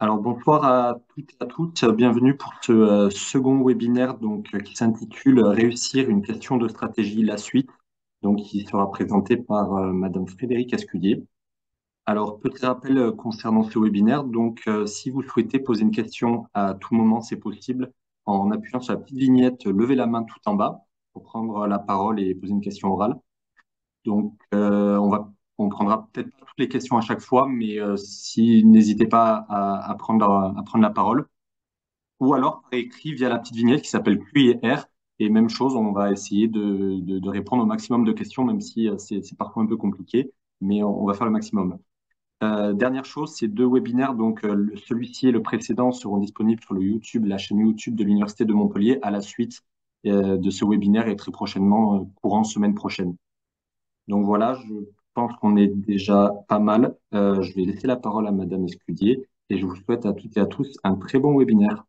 Alors bonsoir à toutes et à toutes, bienvenue pour ce second webinaire qui s'intitule Réussir une question de stratégie, la suite, qui sera présenté par Madame Frédérique Ascudier. Alors petit rappel concernant ce webinaire, si vous souhaitez poser une question à tout moment, c'est possible en appuyant sur la petite vignette Levez la main tout en bas pour prendre la parole et poser une question orale. On prendra peut-être pas toutes les questions à chaque fois, mais si n'hésitez pas à prendre la parole, ou alors par écrit via la petite vignette qui s'appelle Q et R. Et même chose, on va essayer de répondre au maximum de questions, même si c'est parfois un peu compliqué, mais on va faire le maximum. Dernière chose, ces deux webinaires, celui-ci et le précédent seront disponibles sur la chaîne YouTube de l'Université de Montpellier à la suite de ce webinaire et très prochainement, courant semaine prochaine. Donc voilà, je pense qu'on est déjà pas mal. Je vais laisser la parole à Madame Escudier et je vous souhaite à toutes et à tous un très bon webinaire.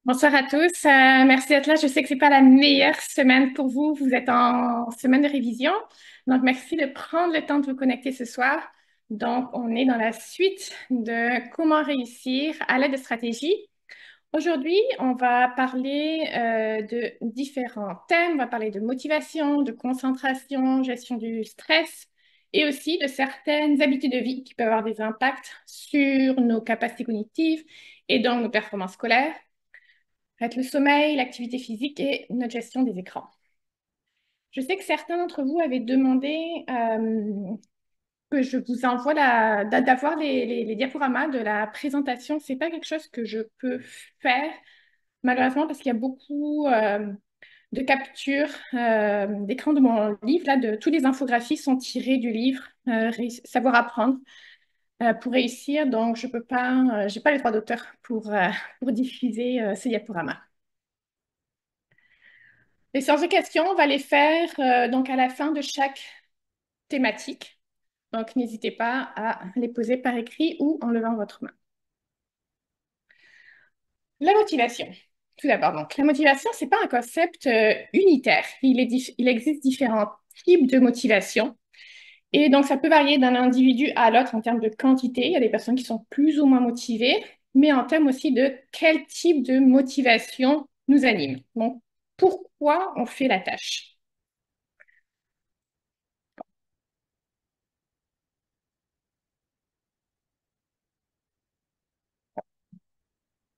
Bonsoir à tous. Merci d'être là. Je sais que c'est pas la meilleure semaine pour vous. Vous êtes en semaine de révision. Donc, merci de prendre le temps de vous connecter ce soir. Donc, on est dans la suite de comment réussir à l'aide de stratégies. Aujourd'hui, on va parler de différents thèmes. On va parler de motivation, de concentration, gestion du stress et aussi de certaines habitudes de vie qui peuvent avoir des impacts sur nos capacités cognitives et donc nos performances scolaires. Être le sommeil, l'activité physique et notre gestion des écrans. Je sais que certains d'entre vous avaient demandé que je vous envoie d'avoir les diaporamas de la présentation. C'est pas quelque chose que je peux faire, malheureusement, parce qu'il y a beaucoup de captures d'écran de mon livre. Là, tous les infographies sont tirées du livre Savoir apprendre pour réussir. Donc, je peux pas, j'ai pas les droits d'auteur pour diffuser ces diaporamas. Les séances de questions, on va les faire donc à la fin de chaque thématique. Donc, n'hésitez pas à les poser par écrit ou en levant votre main. La motivation. Tout d'abord, donc, la motivation, c'est pas un concept unitaire. Il existe différents types de motivation. Et donc, ça peut varier d'un individu à l'autre en termes de quantité. Il y a des personnes qui sont plus ou moins motivées, mais en termes aussi de quel type de motivation nous anime. Donc, pourquoi on fait la tâche?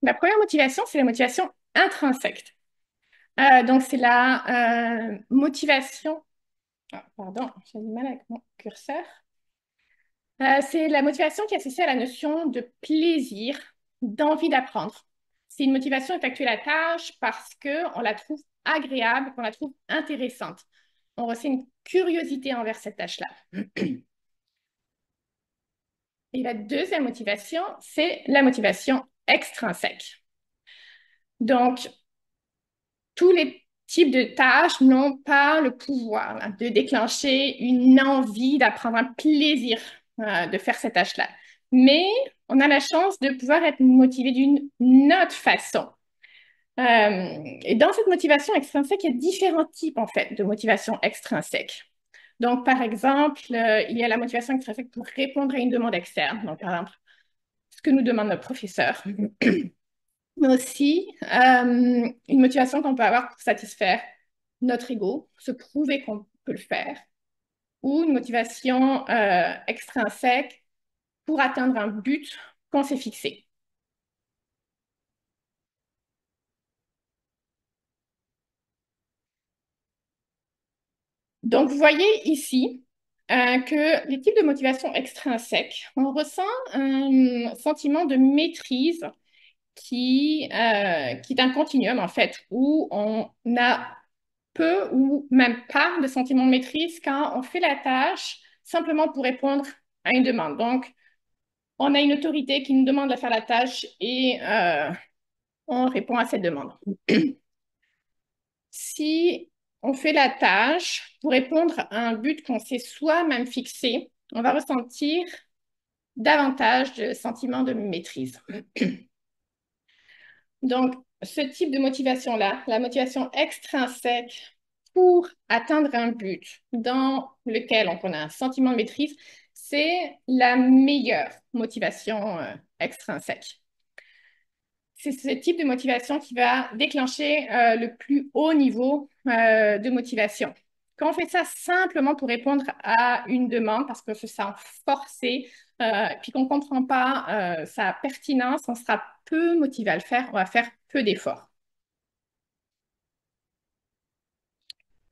La première motivation, c'est la motivation intrinsèque. Donc, c'est la motivation. Ah, pardon, j'ai du mal avec mon curseur. C'est la motivation qui est associée à la notion de plaisir, d'envie d'apprendre. C'est une motivation d'effectuer la tâche parce qu'on la trouve agréable, qu'on la trouve intéressante. On ressent une curiosité envers cette tâche-là. Et la deuxième motivation, c'est la motivation extrinsèque. Donc, tous les types de tâches n'ont pas le pouvoir là, de déclencher une envie, d'apprendre un plaisir de faire cette tâche-là. Mais on a la chance de pouvoir être motivé d'une autre façon. Et dans cette motivation extrinsèque, il y a différents types en fait de motivation extrinsèque. Donc, par exemple, il y a la motivation extrinsèque pour répondre à une demande externe. Donc, par exemple, ce que nous demande notre professeur. Mais aussi une motivation qu'on peut avoir pour satisfaire notre ego, se prouver qu'on peut le faire, ou une motivation extrinsèque pour atteindre un but qu'on s'est fixé. Donc, vous voyez ici que les types de motivation extrinsèque, on ressent un sentiment de maîtrise qui est un continuum, en fait, où on a peu ou même pas de sentiment de maîtrise quand on fait la tâche simplement pour répondre à une demande. Donc, on a une autorité qui nous demande de faire la tâche et on répond à cette demande. Si on fait la tâche pour répondre à un but qu'on s'est soi-même fixé, on va ressentir davantage de sentiment de maîtrise. Donc, ce type de motivation-là, la motivation extrinsèque pour atteindre un but dans lequel on a un sentiment de maîtrise, c'est la meilleure motivation extrinsèque. C'est ce type de motivation qui va déclencher le plus haut niveau de motivation. Quand on fait ça simplement pour répondre à une demande parce qu'on se sent forcé, puis qu'on ne comprend pas sa pertinence, on sera peu motivé à le faire, on va faire peu d'efforts.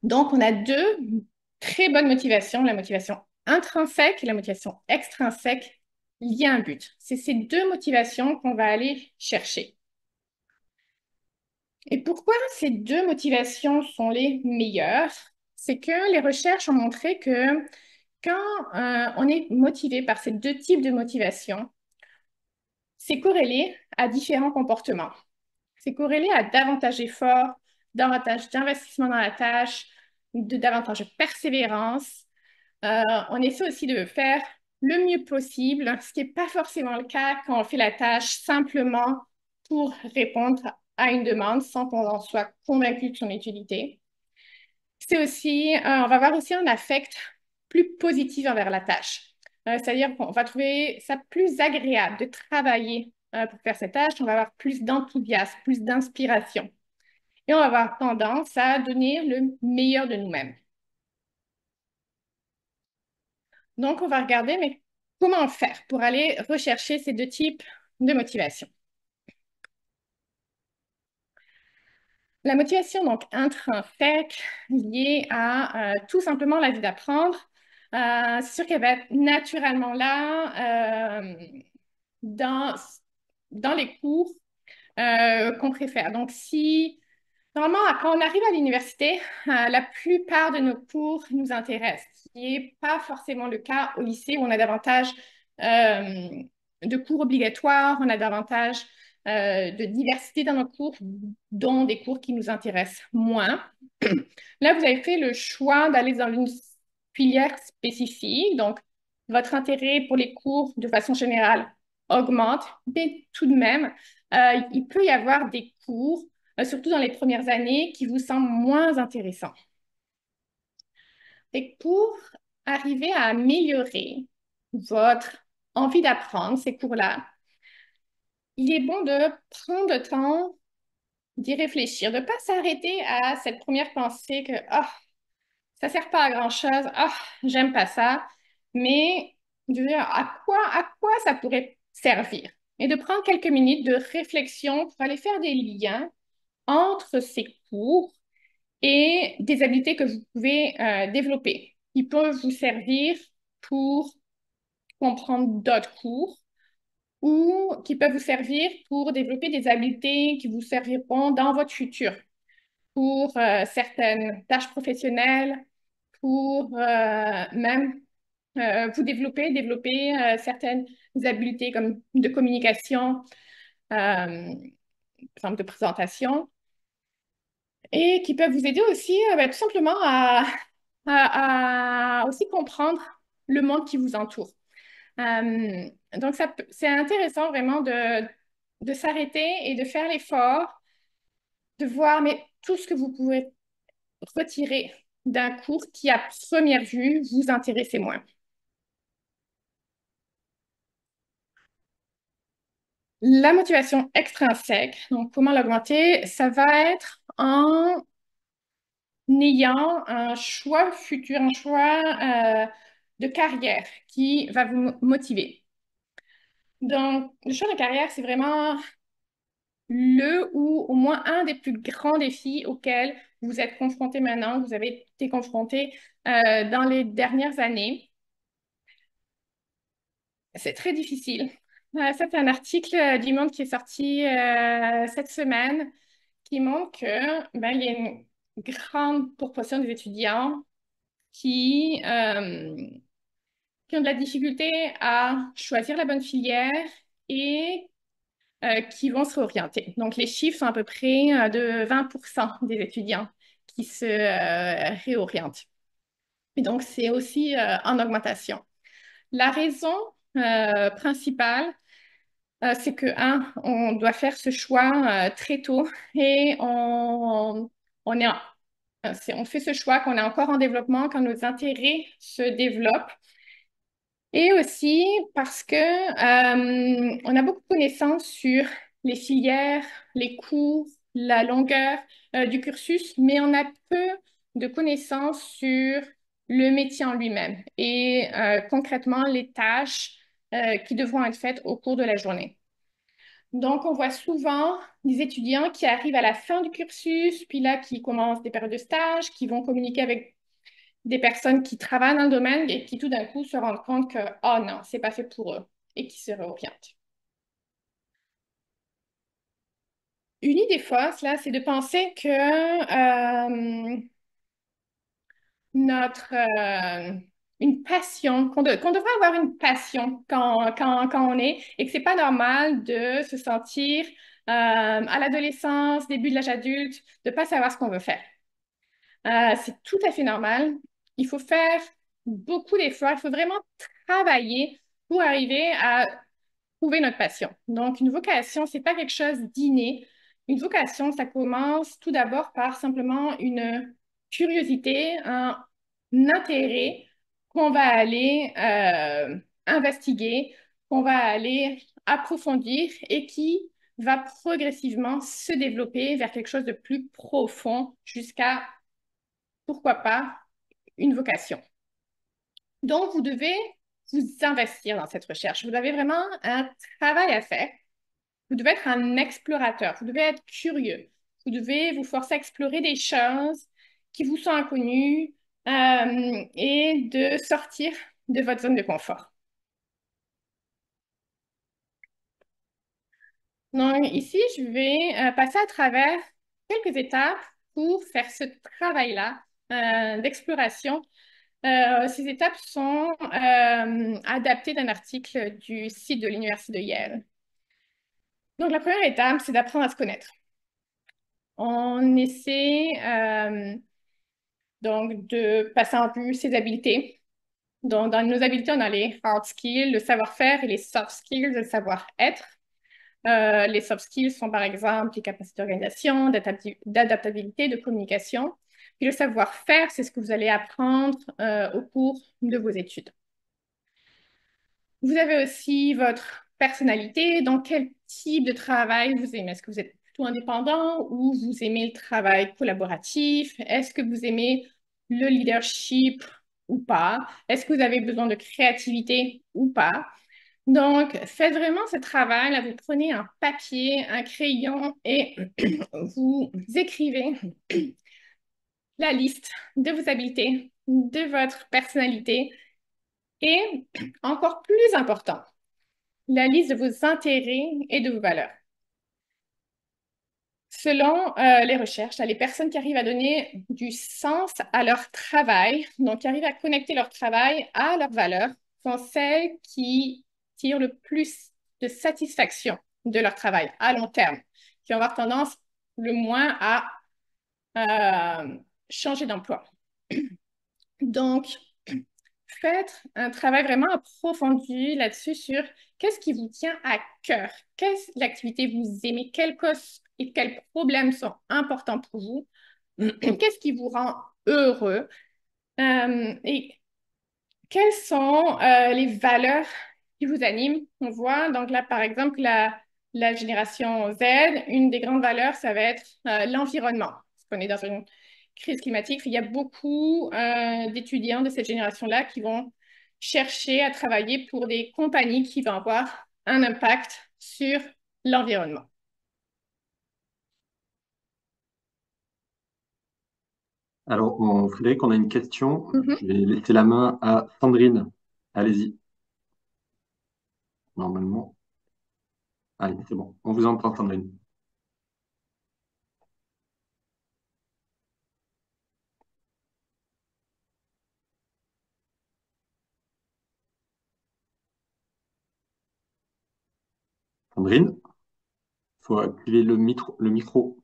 Donc, on a deux très bonnes motivations, la motivation intrinsèque et la motivation extrinsèque liées à un but. C'est ces deux motivations qu'on va aller chercher. Et pourquoi ces deux motivations sont les meilleures? C'est que les recherches ont montré que quand on est motivé par ces deux types de motivation, c'est corrélé à différents comportements. C'est corrélé à davantage d'efforts, davantage d'investissement dans la tâche, de davantage de persévérance. On essaie aussi de faire le mieux possible, ce qui n'est pas forcément le cas quand on fait la tâche simplement pour répondre à une demande sans qu'on en soit convaincu de son utilité. C'est aussi, on va avoir aussi un affect plus positif envers la tâche. C'est-à-dire qu'on va trouver ça plus agréable de travailler pour faire cette tâche. On va avoir plus d'enthousiasme, plus d'inspiration. Et on va avoir tendance à donner le meilleur de nous-mêmes. Donc, on va regarder, mais comment faire pour aller rechercher ces deux types de motivation? La motivation donc intrinsèque liée à tout simplement la vie d'apprendre, c'est sûr qu'elle va être naturellement là dans, dans les cours qu'on préfère. Donc, si normalement, quand on arrive à l'université, la plupart de nos cours nous intéressent, ce qui n'est pas forcément le cas au lycée où on a davantage euh, de cours obligatoires, on a davantage de diversité dans nos cours, dont des cours qui nous intéressent moins. Là, vous avez fait le choix d'aller dans une filière spécifique, donc votre intérêt pour les cours de façon générale augmente, mais tout de même, il peut y avoir des cours surtout dans les premières années, qui vous semblent moins intéressants. Et pour arriver à améliorer votre envie d'apprendre ces cours-là, il est bon de prendre le temps d'y réfléchir, de ne pas s'arrêter à cette première pensée que ça ne sert pas à grand-chose, j'aime pas ça, mais de dire à quoi ça pourrait servir et de prendre quelques minutes de réflexion pour aller faire des liens entre ces cours et des habiletés que vous pouvez développer. Ils peuvent vous servir pour comprendre d'autres cours ou qui peuvent vous servir pour développer des habiletés qui vous serviront dans votre futur pour certaines tâches professionnelles, pour même vous développer certaines habiletés comme de communication, par exemple de présentation, et qui peuvent vous aider aussi tout simplement à aussi comprendre le monde qui vous entoure. Donc, c'est intéressant vraiment de s'arrêter et de faire l'effort de voir mais, tout ce que vous pouvez retirer d'un cours qui, à première vue, vous intéressait moins. La motivation extrinsèque, donc comment l'augmenter, ça va être en ayant un choix futur, un choix de carrière qui va vous motiver. Donc, le choix de carrière, c'est vraiment le ou au moins un des plus grands défis auxquels vous êtes confronté maintenant, vous avez été confronté dans les dernières années. C'est très difficile. Ça, c'est un article du Monde qui est sorti cette semaine qui montre que il y a une grande proportion des étudiants qui, qui ont de la difficulté à choisir la bonne filière et qui vont se réorienter. Donc, les chiffres sont à peu près de 20% des étudiants qui se réorientent. Et donc, c'est aussi en augmentation. La raison principale, c'est que, on doit faire ce choix très tôt et on est on fait ce choix qu'on est encore en développement, quand nos intérêts se développent Et aussi parce que on a beaucoup de connaissances sur les filières, les cours, la longueur du cursus, mais on a peu de connaissances sur le métier en lui-même et concrètement les tâches qui devront être faites au cours de la journée. Donc, on voit souvent des étudiants qui arrivent à la fin du cursus, puis là, qui commencent des périodes de stage, qui vont communiquer avec des personnes qui travaillent dans le domaine et qui tout d'un coup se rendent compte que, oh non, c'est pas fait pour eux et qui se réorientent. Une idée fausse, là, c'est de penser que notre une passion, qu'on devrait avoir une passion quand on est et que c'est pas normal de se sentir à l'adolescence, début de l'âge adulte, de pas savoir ce qu'on veut faire. C'est tout à fait normal. Il faut faire beaucoup d'efforts. Il faut vraiment travailler pour arriver à trouver notre passion. Donc, une vocation, c'est pas quelque chose d'inné. Une vocation, ça commence tout d'abord par simplement une curiosité, un intérêt qu'on va aller investiguer, qu'on va aller approfondir et qui va progressivement se développer vers quelque chose de plus profond jusqu'à pourquoi pas, une vocation. Donc, vous devez vous investir dans cette recherche. Vous avez vraiment un travail à faire. Vous devez être un explorateur. Vous devez être curieux. Vous devez vous forcer à explorer des choses qui vous sont inconnues et de sortir de votre zone de confort. Donc, ici, je vais passer à travers quelques étapes pour faire ce travail-là d'exploration. Ces étapes sont adaptées d'un article du site de l'Université de Yale. Donc, la première étape, c'est d'apprendre à se connaître. On essaie donc de passer en revue ses habiletés. Donc, dans nos habiletés, on a les hard skills, le savoir-faire, et les soft skills, le savoir-être. Les soft skills sont par exemple les capacités d'organisation, d'adaptabilité, de communication. Puis le savoir-faire, c'est ce que vous allez apprendre au cours de vos études. Vous avez aussi votre personnalité, donc quel type de travail vous aimez. Est-ce que vous êtes plutôt indépendant ou vous aimez le travail collaboratif? Est-ce que vous aimez le leadership ou pas? Est-ce que vous avez besoin de créativité ou pas? Donc, faites vraiment ce travail. Là, vous prenez un papier, un crayon et vous écrivez la liste de vos habiletés, de votre personnalité et, encore plus important, la liste de vos intérêts et de vos valeurs. Selon les recherches, les personnes qui arrivent à donner du sens à leur travail, donc qui arrivent à connecter leur travail à leurs valeurs, sont celles qui tirent le plus de satisfaction de leur travail à long terme, qui vont avoir tendance le moins à changer d'emploi. Donc, faites un travail vraiment approfondi là-dessus sur qu'est-ce qui vous tient à cœur, quelle activité vous aimez, quelles causes et quels problèmes sont importants pour vous, qu'est-ce qui vous rend heureux et quelles sont les valeurs qui vous animent. On voit donc là, par exemple, la génération Z, une des grandes valeurs, ça va être l'environnement. Parce qu'on est dans une crise climatique, il y a beaucoup d'étudiants de cette génération-là qui vont chercher à travailler pour des compagnies qui vont avoir un impact sur l'environnement. Alors, Frédéric, on a une question. Mhm. Je vais laisser la main à Sandrine. Allez-y, normalement. Allez, c'est bon. On vous entend, Sandrine. Sandrine, il faut activer le micro.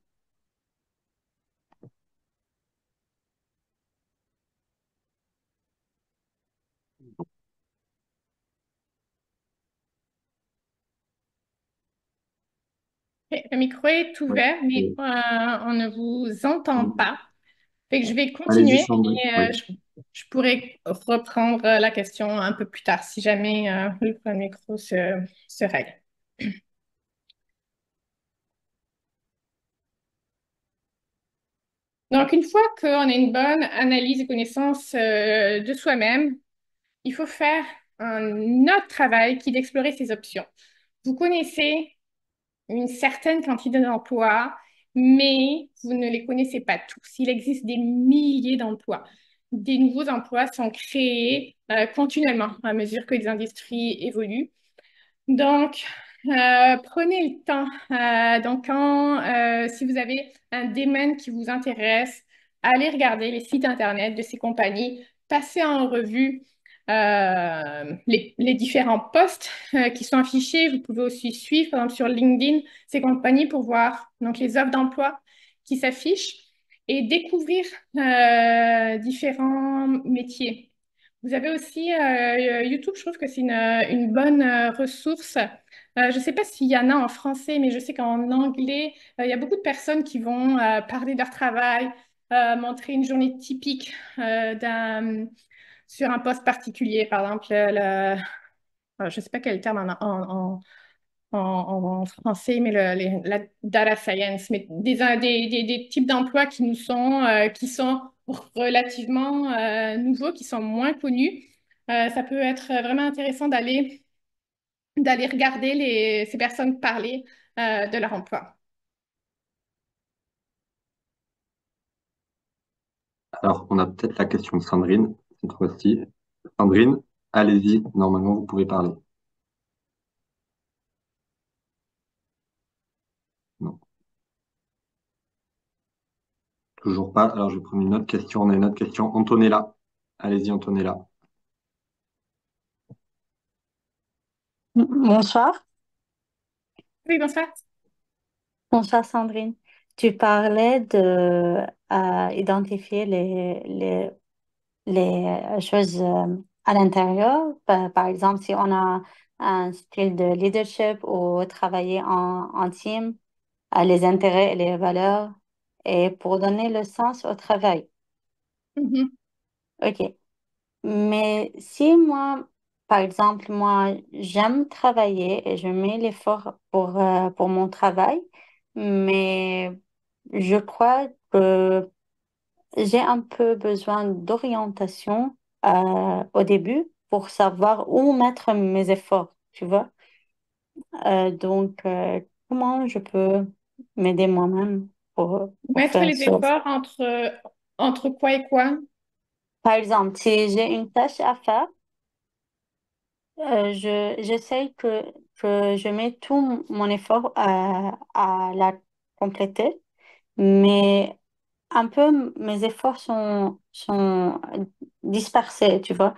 Ok, le micro est Oui. ouvert, mais Oui. on ne vous entend pas. Fait que je vais Allez-y, continuer Sandrine. et Oui. Je pourrais reprendre la question un peu plus tard si jamais le premier micro se règle. Donc, une fois qu'on a une bonne analyse et connaissance de soi-même, il faut faire un autre travail qui est d'explorer ces options. Vous connaissez une certaine quantité d'emplois, mais vous ne les connaissez pas tous. Il existe des milliers d'emplois. Des nouveaux emplois sont créés continuellement à mesure que les industries évoluent. Donc, prenez le temps. Donc, si vous avez un domaine qui vous intéresse, allez regarder les sites Internet de ces compagnies, passez en revue les différents posts qui sont affichés. Vous pouvez aussi suivre, par exemple, sur LinkedIn, ces compagnies pour voir donc, les offres d'emploi qui s'affichent et découvrir différents métiers. Vous avez aussi YouTube, je trouve que c'est une bonne ressource. Je ne sais pas s'il y en a en français, mais je sais qu'en anglais, il y a beaucoup de personnes qui vont parler de leur travail, montrer une journée typique sur un poste particulier. Par exemple, je ne sais pas quel terme en français, mais la data science, mais des types d'emplois qui sont relativement nouveaux, qui sont moins connus. Ça peut être vraiment intéressant d'aller regarder ces personnes parler de leur emploi. Alors, on a peut-être la question de Sandrine, cette fois-ci. Sandrine, allez-y, normalement, vous pouvez parler. Non, toujours pas. Alors, je vais prendre une autre question. On a une autre question. Antonella. Allez-y, Antonella. Bonsoir. Oui, bonsoir. Bonsoir Sandrine. Tu parlais de identifier les choses à l'intérieur. Par exemple, si on a un style de leadership ou travailler en team, les intérêts et les valeurs, et pour donner le sens au travail. Mhm. OK. Mais si moi, par exemple, moi, j'aime travailler et je mets l'effort pour mon travail, mais je crois que j'ai un peu besoin d'orientation au début pour savoir où mettre mes efforts, tu vois. Donc, comment je peux m'aider moi-même pour Mettre faire les ça? efforts entre quoi et quoi? Par exemple, si j'ai une tâche à faire, j'essaye que je mets tout mon effort à la compléter, mais un peu mes efforts sont dispersés, tu vois.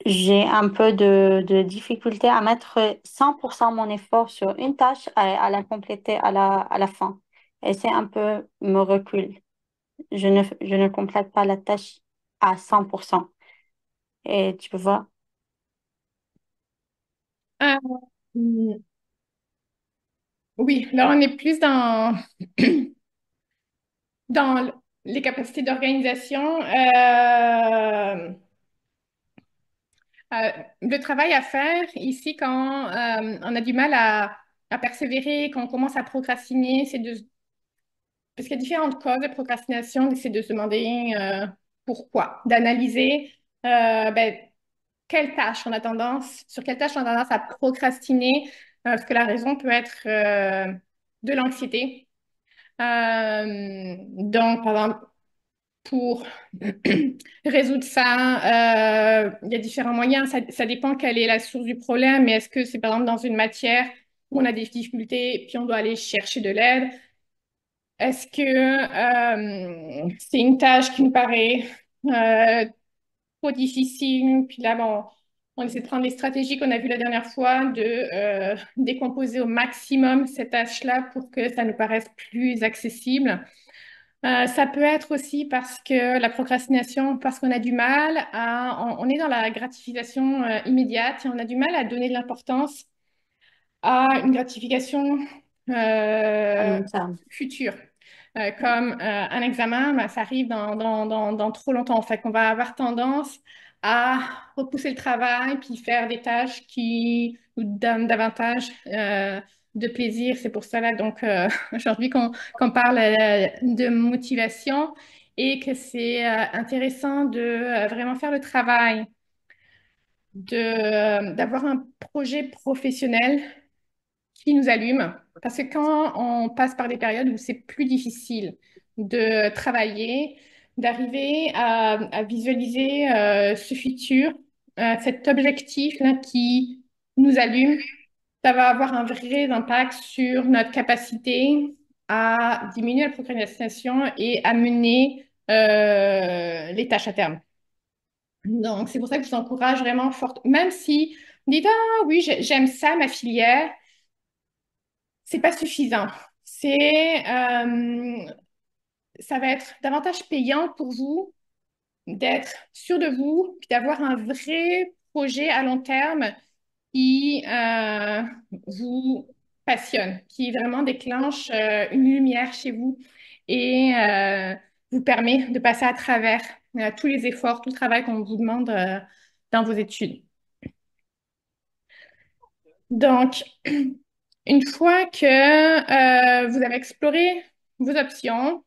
J'ai un peu de difficulté à mettre 100% mon effort sur une tâche à la compléter à la fin. Et c'est un peu me recul. Je ne complète pas la tâche à 100%. Et tu vois. Euh, oui, là, on est plus dans les capacités d'organisation. Le travail à faire ici, quand on a du mal à persévérer, quand on commence à procrastiner, parce qu'il y a différentes causes de procrastination, c'est de se demander pourquoi, d'analyser ben, sur quelle tâche on a tendance à procrastiner, parce que la raison peut être de l'anxiété. Donc, par exemple, pour résoudre ça, il y a différents moyens. Ça dépend quelle est la source du problème. Mais est-ce que c'est par exemple dans une matière où on a des difficultés puis on doit aller chercher de l'aide? Est-ce que c'est une tâche qui nous paraît euh, trop difficile? Puis là, bon, on essaie de prendre les stratégies qu'on a vues la dernière fois, de décomposer au maximum cette tâche-là pour que ça nous paraisse plus accessible. Ça peut être aussi parce que la procrastination, parce qu'on a du mal on est dans la gratification immédiate et on a du mal à donner de l'importance à une gratification À euh, long terme. future. comme un examen, ben, ça arrive dans trop longtemps. Fait qu'on va avoir tendance à repousser le travail puis faire des tâches qui nous donnent davantage de plaisir. C'est pour cela donc aujourd'hui qu'on parle de motivation et que c'est intéressant de vraiment faire le travail d'avoir un projet professionnel qui nous allume. Parce que quand on passe par des périodes où c'est plus difficile de travailler, d'arriver à visualiser ce futur, cet objectif-là qui nous allume, ça va avoir un vrai impact sur notre capacité à diminuer la procrastination et à mener les tâches à terme. Donc, c'est pour ça que je vous encourage vraiment fort, même si vous dites, ah oui, j'aime ça, ma filière, c'est pas suffisant. Ça va être davantage payant pour vous d'être sûr de vous, puis d'avoir un vrai projet à long terme qui vous passionne, qui vraiment déclenche une lumière chez vous et vous permet de passer à travers tous les efforts, tout le travail qu'on vous demande dans vos études. Donc, une fois que vous avez exploré vos options,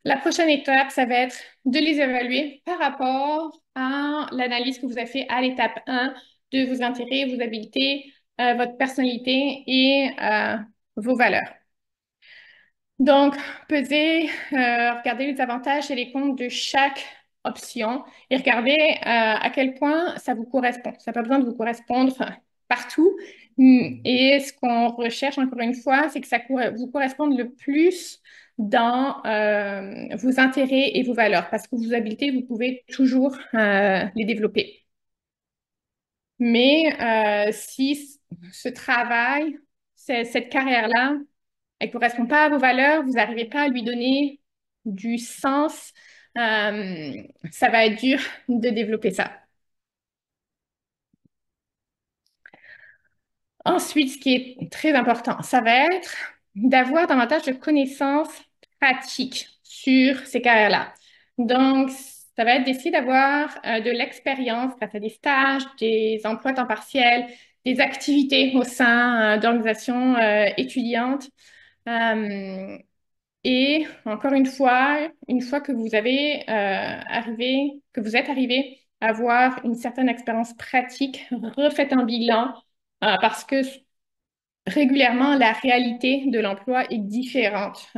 la prochaine étape, ça va être de les évaluer par rapport à l'analyse que vous avez fait à l'étape 1 de vos intérêts, vos habiletés, votre personnalité et vos valeurs. Donc, pesez, regardez les avantages et les comptes de chaque option et regardez à quel point ça vous correspond. Ça n'a pas besoin de vous correspondre partout. Et ce qu'on recherche, encore une fois, c'est que ça vous corresponde le plus dans vos intérêts et vos valeurs, parce que vos habiletés, vous pouvez toujours les développer. Mais si ce travail, cette carrière-là, elle ne correspond pas à vos valeurs, vous n'arrivez pas à lui donner du sens, ça va être dur de développer ça. Ensuite, ce qui est très important, ça va être d'avoir davantage de connaissances pratiques sur ces carrières-là. Donc, ça va être d'essayer d'avoir de l'expérience grâce à des stages, des emplois temps partiel, des activités au sein d'organisations étudiantes. Et encore une fois que vous avez que vous êtes arrivé à avoir une certaine expérience pratique, refaites un bilan parce que régulièrement, la réalité de l'emploi est différente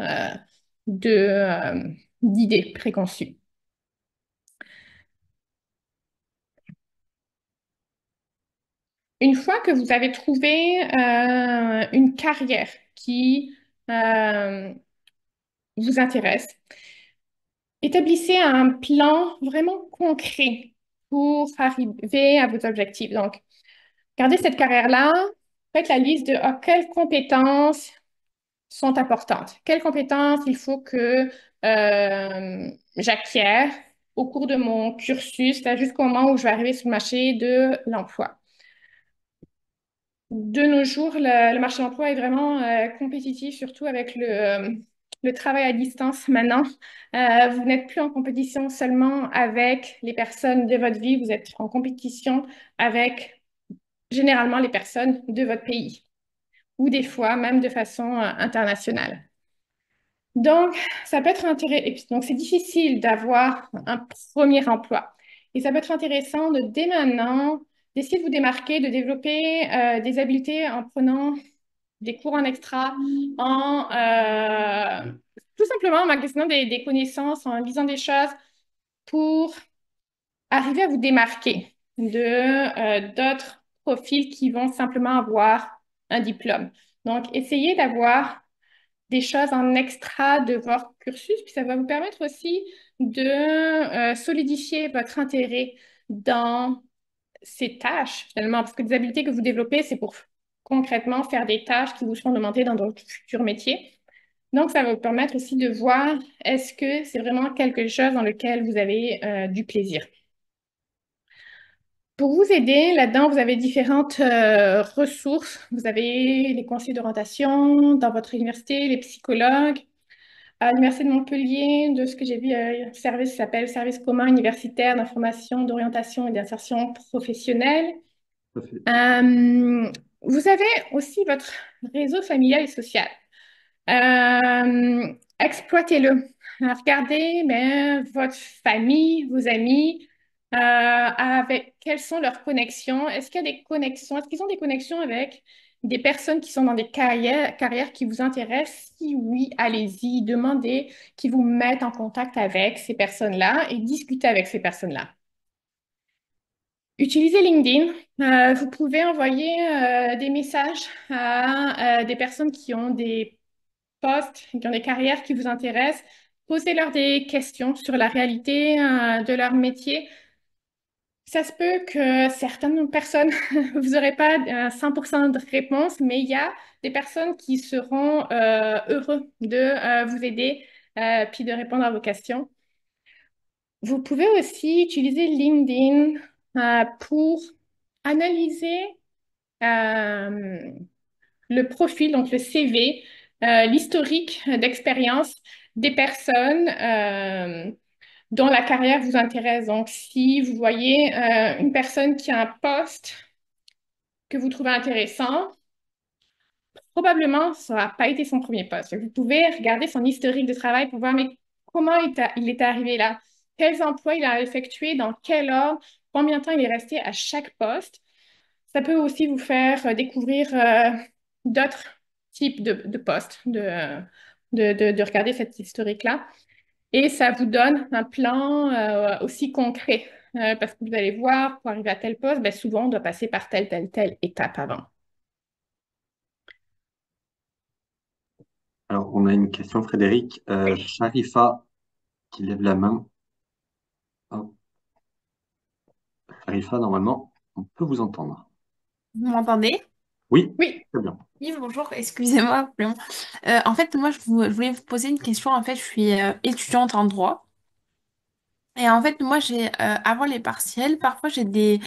d'idées préconçues. Une fois que vous avez trouvé une carrière qui vous intéresse, établissez un plan vraiment concret pour arriver à vos objectifs. Donc, gardez cette carrière-là, faites la liste de quelles compétences sont importantes. Quelles compétences il faut que j'acquière au cours de mon cursus, là, jusqu'au moment où je vais arriver sur le marché de l'emploi. De nos jours, le marché de l'emploi est vraiment compétitif, surtout avec le travail à distance maintenant. Vous n'êtes plus en compétition seulement avec les personnes de votre vie, vous êtes en compétition avec généralement les personnes de votre pays ou des fois même de façon internationale. Donc, ça peut être intéressant. Donc, c'est difficile d'avoir un premier emploi. Et ça peut être intéressant de, dès maintenant, d'essayer de vous démarquer, de développer des habiletés en prenant des cours en extra, en tout simplement en magasinant des connaissances, en lisant des choses pour arriver à vous démarquer de d'autres profils qui vont simplement avoir un diplôme. Donc, essayez d'avoir des choses en extra de votre cursus, puis ça va vous permettre aussi de solidifier votre intérêt dans ces tâches, finalement, parce que les habiletés que vous développez, c'est pour concrètement faire des tâches qui vous seront demandées dans votre futur métier. Donc, ça va vous permettre aussi de voir est-ce que c'est vraiment quelque chose dans lequel vous avez du plaisir. Pour vous aider là-dedans, vous avez différentes ressources. Vous avez les conseillers d'orientation dans votre université, les psychologues. à l'Université de Montpellier, de ce que j'ai vu, un service qui s'appelle Service commun universitaire d'information, d'orientation et d'insertion professionnelle. Tout à fait. Vous avez aussi votre réseau familial et social. Exploitez-le. Regardez ben, votre famille, vos amis, avec quelles sont leurs connexions. Est-ce qu'il y a des connexions? Est-ce qu'ils ont des connexions avec des personnes qui sont dans des carrières qui vous intéressent? Si oui, allez-y, demandez qu'ils vous mettent en contact avec ces personnes-là et discutez avec ces personnes-là. Utilisez LinkedIn. Vous pouvez envoyer des messages à des personnes qui ont des postes, qui ont des carrières qui vous intéressent. Posez-leur des questions sur la réalité de leur métier. Ça se peut que certaines personnes, vous n'aurez pas 100% de réponse, mais il y a des personnes qui seront heureux de vous aider puis de répondre à vos questions. Vous pouvez aussi utiliser LinkedIn pour analyser euh, le profil, donc le CV, l'historique d'expérience des personnes dont la carrière vous intéresse. Donc, si vous voyez une personne qui a un poste que vous trouvez intéressant, probablement ça n'a pas été son premier poste. Vous pouvez regarder son historique de travail pour voir mais comment il est arrivé là, quels emplois il a effectué, dans quel ordre, combien de temps il est resté à chaque poste. Ça peut aussi vous faire découvrir d'autres types de postes, de regarder cette historique-là. Et ça vous donne un plan aussi concret. Parce que vous allez voir, pour arriver à tel poste, ben, souvent, on doit passer par telle étape avant. Alors, on a une question, Frédéric. Sharifa qui lève la main. Hop, Sharifa, normalement, on peut vous entendre. Vous m'entendez? Oui, Oui. très bien. Oui, bonjour, excusez-moi. Vraiment. En fait, moi, je voulais vous poser une question. En fait, je suis étudiante en droit. Et en fait, moi, avant les partiels, parfois, j'ai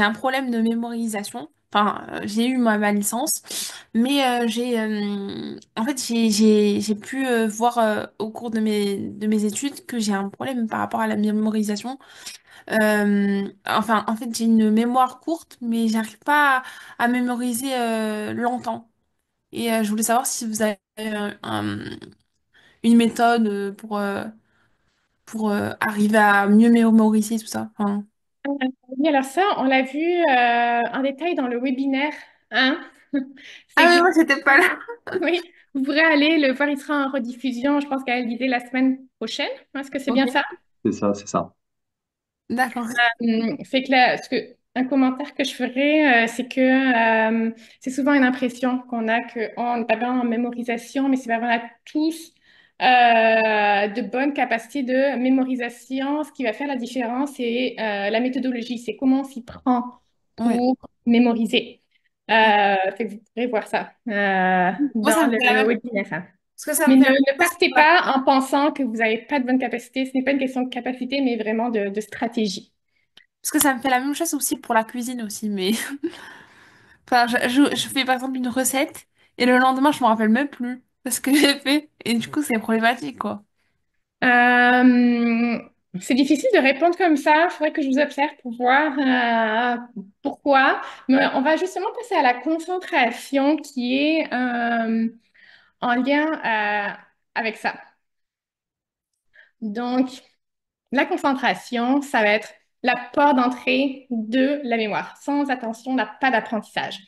un problème de mémorisation. Enfin, j'ai eu ma licence, mais en fait, j'ai pu voir au cours de mes études que j'ai un problème par rapport à la mémorisation. Enfin, en fait, j'ai une mémoire courte, mais j'arrive pas à mémoriser longtemps. Et je voulais savoir si vous avez une méthode pour arriver à mieux mémoriser tout ça. Enfin, Euh, oui, alors ça, on l'a vu en détail dans le webinaire 1. C'est ah que mais j'ai... moi, j'étais pas là. Oui, vous pourrez aller le voir, il sera en rediffusion, je pense qu'elle disait la semaine prochaine. Est-ce que c'est bien Ok, ça? C'est ça, c'est ça. d'accord. Fait que là, un commentaire que je ferais, c'est que c'est souvent une impression qu'on a qu'on n'est pas bien en mémorisation, mais c'est pas vrai, on a tous de bonnes capacités de mémorisation. Ce qui va faire la différence, c'est la méthodologie, c'est comment on s'y prend Ouais. pour mémoriser. Fait que vous pourrez voir ça Moi, ça dans me fait la le même. webinaire, hein. Parce que ça Mais me fait la ne même chose. partez pas en pensant que vous n'avez pas de bonnes capacités. Ce n'est pas une question de capacité, mais vraiment de stratégie. Parce que ça me fait la même chose aussi pour la cuisine aussi. Mais enfin, je fais par exemple une recette et le lendemain, je me rappelle même plus de ce que j'ai fait. Et du coup, c'est problématique, quoi. Euh, c'est difficile de répondre comme ça. Il faudrait que je vous observe pour voir pourquoi. Mais on va justement passer à la concentration qui est en lien avec ça. Donc, la concentration, ça va être la porte d'entrée de la mémoire. Sans attention, on n'a pas d'apprentissage.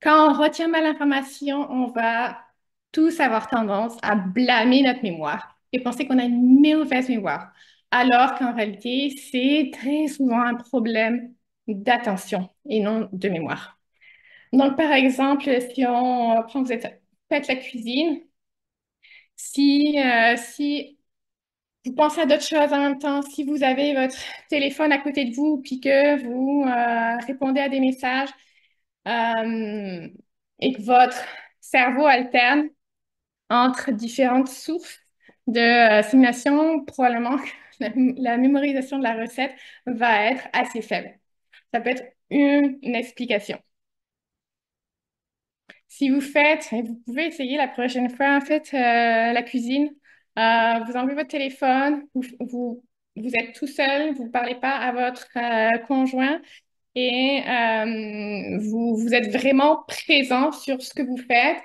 Quand on retient mal l'information, on va tous avoir tendance à blâmer notre mémoire et penser qu'on a une mauvaise mémoire, alors qu'en réalité, c'est très souvent un problème d'attention et non de mémoire. Donc, par exemple, si on prend, faites la cuisine, si vous pensez à d'autres choses en même temps, si vous avez votre téléphone à côté de vous, puis que vous répondez à des messages, euh, et que votre cerveau alterne entre différentes sources de simulation, probablement que la mémorisation de la recette va être assez faible. Ça peut être une explication. Si vous faites, et vous pouvez essayer la prochaine fois, faites la cuisine, vous enlevez votre téléphone, vous êtes tout seul, vous ne parlez pas à votre conjoint et vous êtes vraiment présent sur ce que vous faites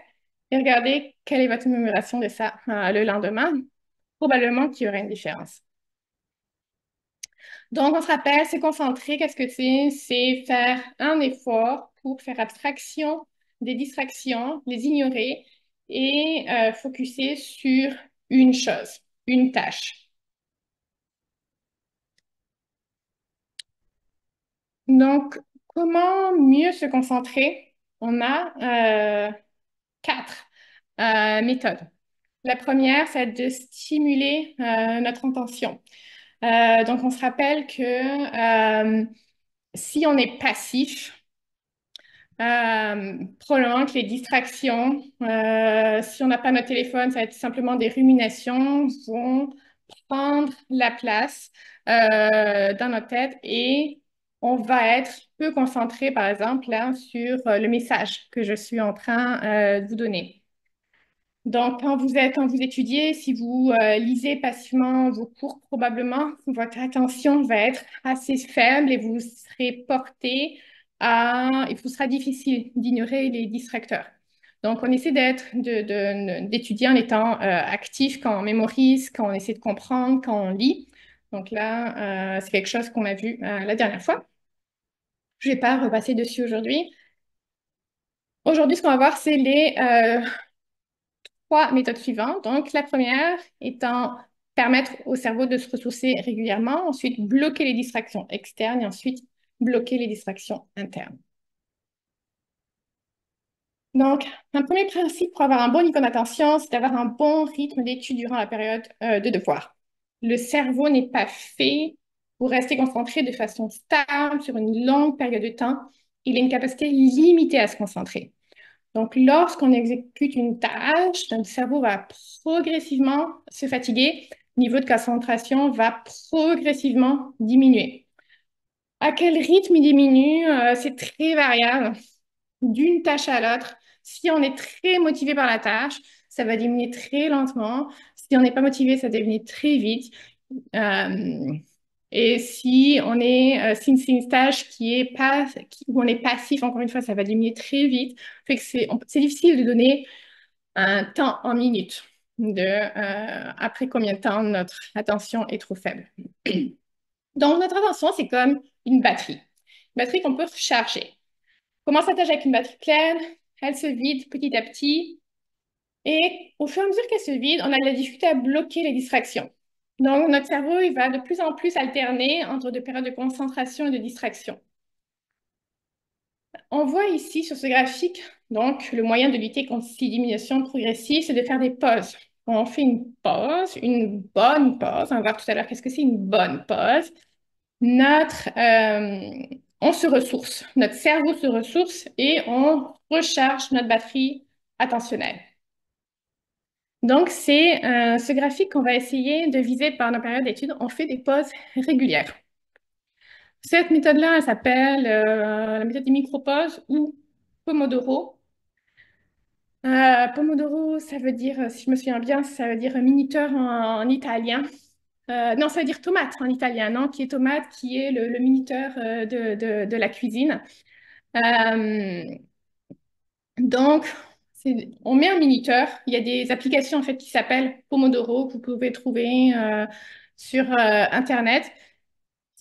et regardez quelle est votre mémoration de ça le lendemain. Probablement qu'il y aura une différence. Donc, on se rappelle, se concentrer, qu'est-ce que c'est? C'est faire un effort pour faire abstraction des distractions, les ignorer et focuser sur une chose, une tâche. Donc, comment mieux se concentrer? On a quatre méthodes. La première, c'est de stimuler notre intention. Donc, on se rappelle que si on est passif, probablement que les distractions, si on n'a pas notre téléphone, ça va être simplement des ruminations, vont prendre la place dans notre tête et on va être peu concentré, par exemple, là, sur le message que je suis en train de vous donner. Donc, quand vous étudiez, si vous lisez passivement vos cours, probablement, votre attention va être assez faible et vous serez porté il vous sera difficile d'ignorer les distracteurs. Donc, on essaie d'étudier en étant actif quand on mémorise, quand on essaie de comprendre, quand on lit. Donc là, c'est quelque chose qu'on a vu la dernière fois. Je ne vais pas repasser dessus aujourd'hui. Aujourd'hui, ce qu'on va voir, c'est les trois méthodes suivantes. Donc, la première étant permettre au cerveau de se ressourcer régulièrement, ensuite bloquer les distractions externes et ensuite bloquer les distractions internes. Donc, un premier principe pour avoir un bon niveau d'attention, c'est d'avoir un bon rythme d'étude durant la période de devoir. Le cerveau n'est pas fait pour rester concentré de façon stable sur une longue période de temps. Il a une capacité limitée à se concentrer. Donc, lorsqu'on exécute une tâche, notre cerveau va progressivement se fatiguer, le niveau de concentration va progressivement diminuer. À quel rythme il diminue? C'est très variable d'une tâche à l'autre. Si on est très motivé par la tâche, ça va diminuer très lentement. Si on n'est pas motivé, ça va diminuer très vite. Euh, et si c'est une tâche où on est passif, encore une fois, ça va diminuer très vite. Fait que c'est difficile de donner un temps en minutes après combien de temps notre attention est trop faible. Donc, notre attention, c'est comme une batterie. Une batterie qu'on peut recharger. Comment ça tâche avec une batterie pleine? Elle se vide petit à petit. Et au fur et à mesure qu'elle se vide, on a de la difficulté à bloquer les distractions. Donc, notre cerveau, il va de plus en plus alterner entre des périodes de concentration et de distraction. On voit ici sur ce graphique, donc, le moyen de lutter contre ces diminutions progressives, c'est de faire des pauses. On fait une pause, une bonne pause. On va voir tout à l'heure qu'est-ce que c'est une bonne pause. On se ressource. Notre cerveau se ressource et on recharge notre batterie attentionnelle. Donc, c'est ce graphique qu'on va essayer de viser par nos périodes d'études. On fait des pauses régulières. Cette méthode-là, elle s'appelle la méthode des micro-pauses ou Pomodoro. Pomodoro, ça veut dire, si je me souviens bien, ça veut dire minuteur en italien. Non, ça veut dire tomate en italien, non? Qui est tomate, qui est le minuteur de la cuisine. Euh, donc, on met un minuteur. Il y a des applications en fait qui s'appellent Pomodoro que vous pouvez trouver sur Internet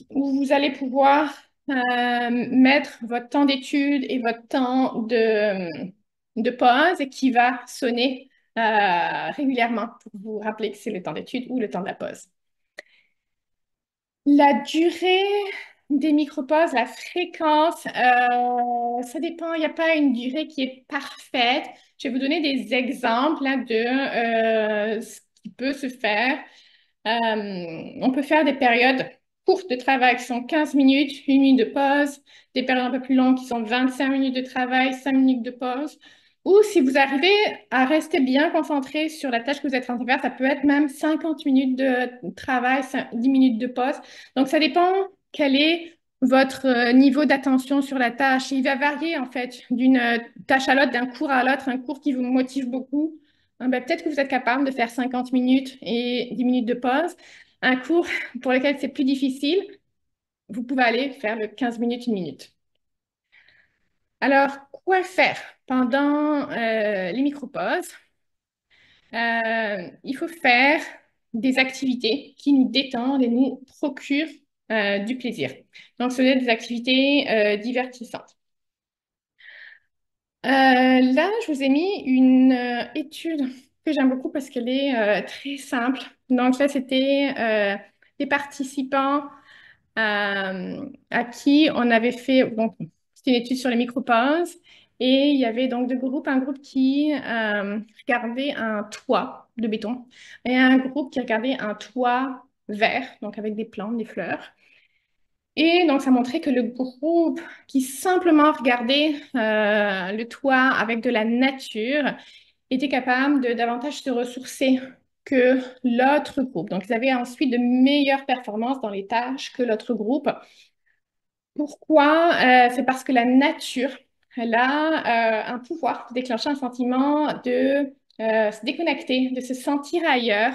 où vous allez pouvoir mettre votre temps d'étude et votre temps de pause et qui va sonner régulièrement pour vous rappeler que c'est le temps d'étude ou le temps de la pause. La durée des micropauses, la fréquence, ça dépend. Il n'y a pas une durée qui est parfaite. Je vais vous donner des exemples là, de ce qui peut se faire. On peut faire des périodes courtes de travail qui sont 15 minutes, 1 minute de pause, des périodes un peu plus longues qui sont 25 minutes de travail, 5 minutes de pause. Ou si vous arrivez à rester bien concentré sur la tâche que vous êtes en train de faire, ça peut être même 50 minutes de travail, 10 minutes de pause. Donc, ça dépend quelle est votre niveau d'attention sur la tâche. Il va varier en fait d'une tâche à l'autre, d'un cours à l'autre, un cours qui vous motive beaucoup. Ben, peut-être que vous êtes capable de faire 50 minutes et 10 minutes de pause. Un cours pour lequel c'est plus difficile, vous pouvez aller faire le 15 minutes, une minute. Alors, quoi faire pendant les micro-pauses? Il faut faire des activités qui nous détendent et nous procurent du plaisir. Donc, ce sont des activités divertissantes. Là, je vous ai mis une étude que j'aime beaucoup parce qu'elle est très simple. Donc là, c'était des participants à qui on avait fait, donc c'était une étude sur les micropauses et il y avait donc deux groupes, un groupe qui regardait un toit de béton et un groupe qui regardait un toit vert, donc avec des plantes, des fleurs. Et donc, ça montrait que le groupe qui simplement regardait le toit avec de la nature était capable de davantage se ressourcer que l'autre groupe. Donc, ils avaient ensuite de meilleures performances dans les tâches que l'autre groupe. Pourquoi? C'est parce que la nature, elle a un pouvoir de déclencher un sentiment de se déconnecter, de se sentir ailleurs.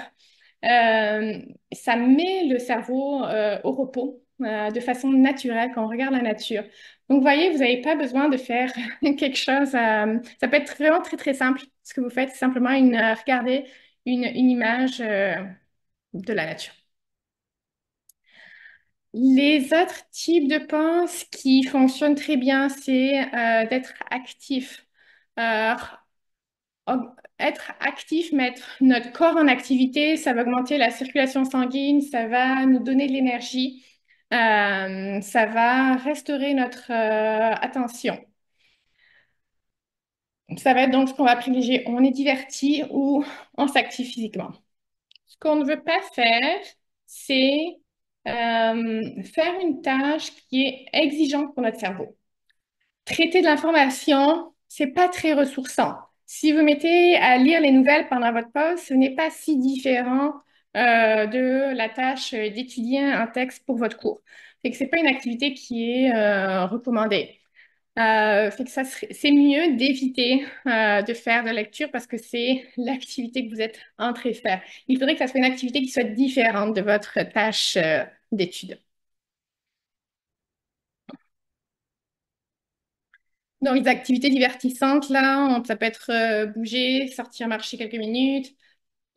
Euh, Ça met le cerveau au repos de façon naturelle quand on regarde la nature. Donc, vous voyez, vous n'avez pas besoin de faire quelque chose. Ça peut être vraiment très, très simple. Ce que vous faites, c'est simplement regarder une image de la nature. Les autres types de pensées qui fonctionnent très bien, c'est d'être actif. Euh, Être actif, mettre notre corps en activité, ça va augmenter la circulation sanguine, ça va nous donner de l'énergie, ça va restaurer notre attention. Ça va être donc ce qu'on va privilégier. On est diverti ou on s'active physiquement. Ce qu'on ne veut pas faire, c'est faire une tâche qui est exigeante pour notre cerveau. Traiter de l'information, c'est pas très ressourçant. Si vous mettez à lire les nouvelles pendant votre pause, ce n'est pas si différent de la tâche d'étudier un texte pour votre cours. Fait que c'est pas une activité qui est recommandée. Fait que c'est mieux d'éviter de faire de la lecture parce que c'est l'activité que vous êtes en train de faire. Il faudrait que ça soit une activité qui soit différente de votre tâche d'étude. Donc, les activités divertissantes, là, ça peut être bouger, sortir marcher quelques minutes,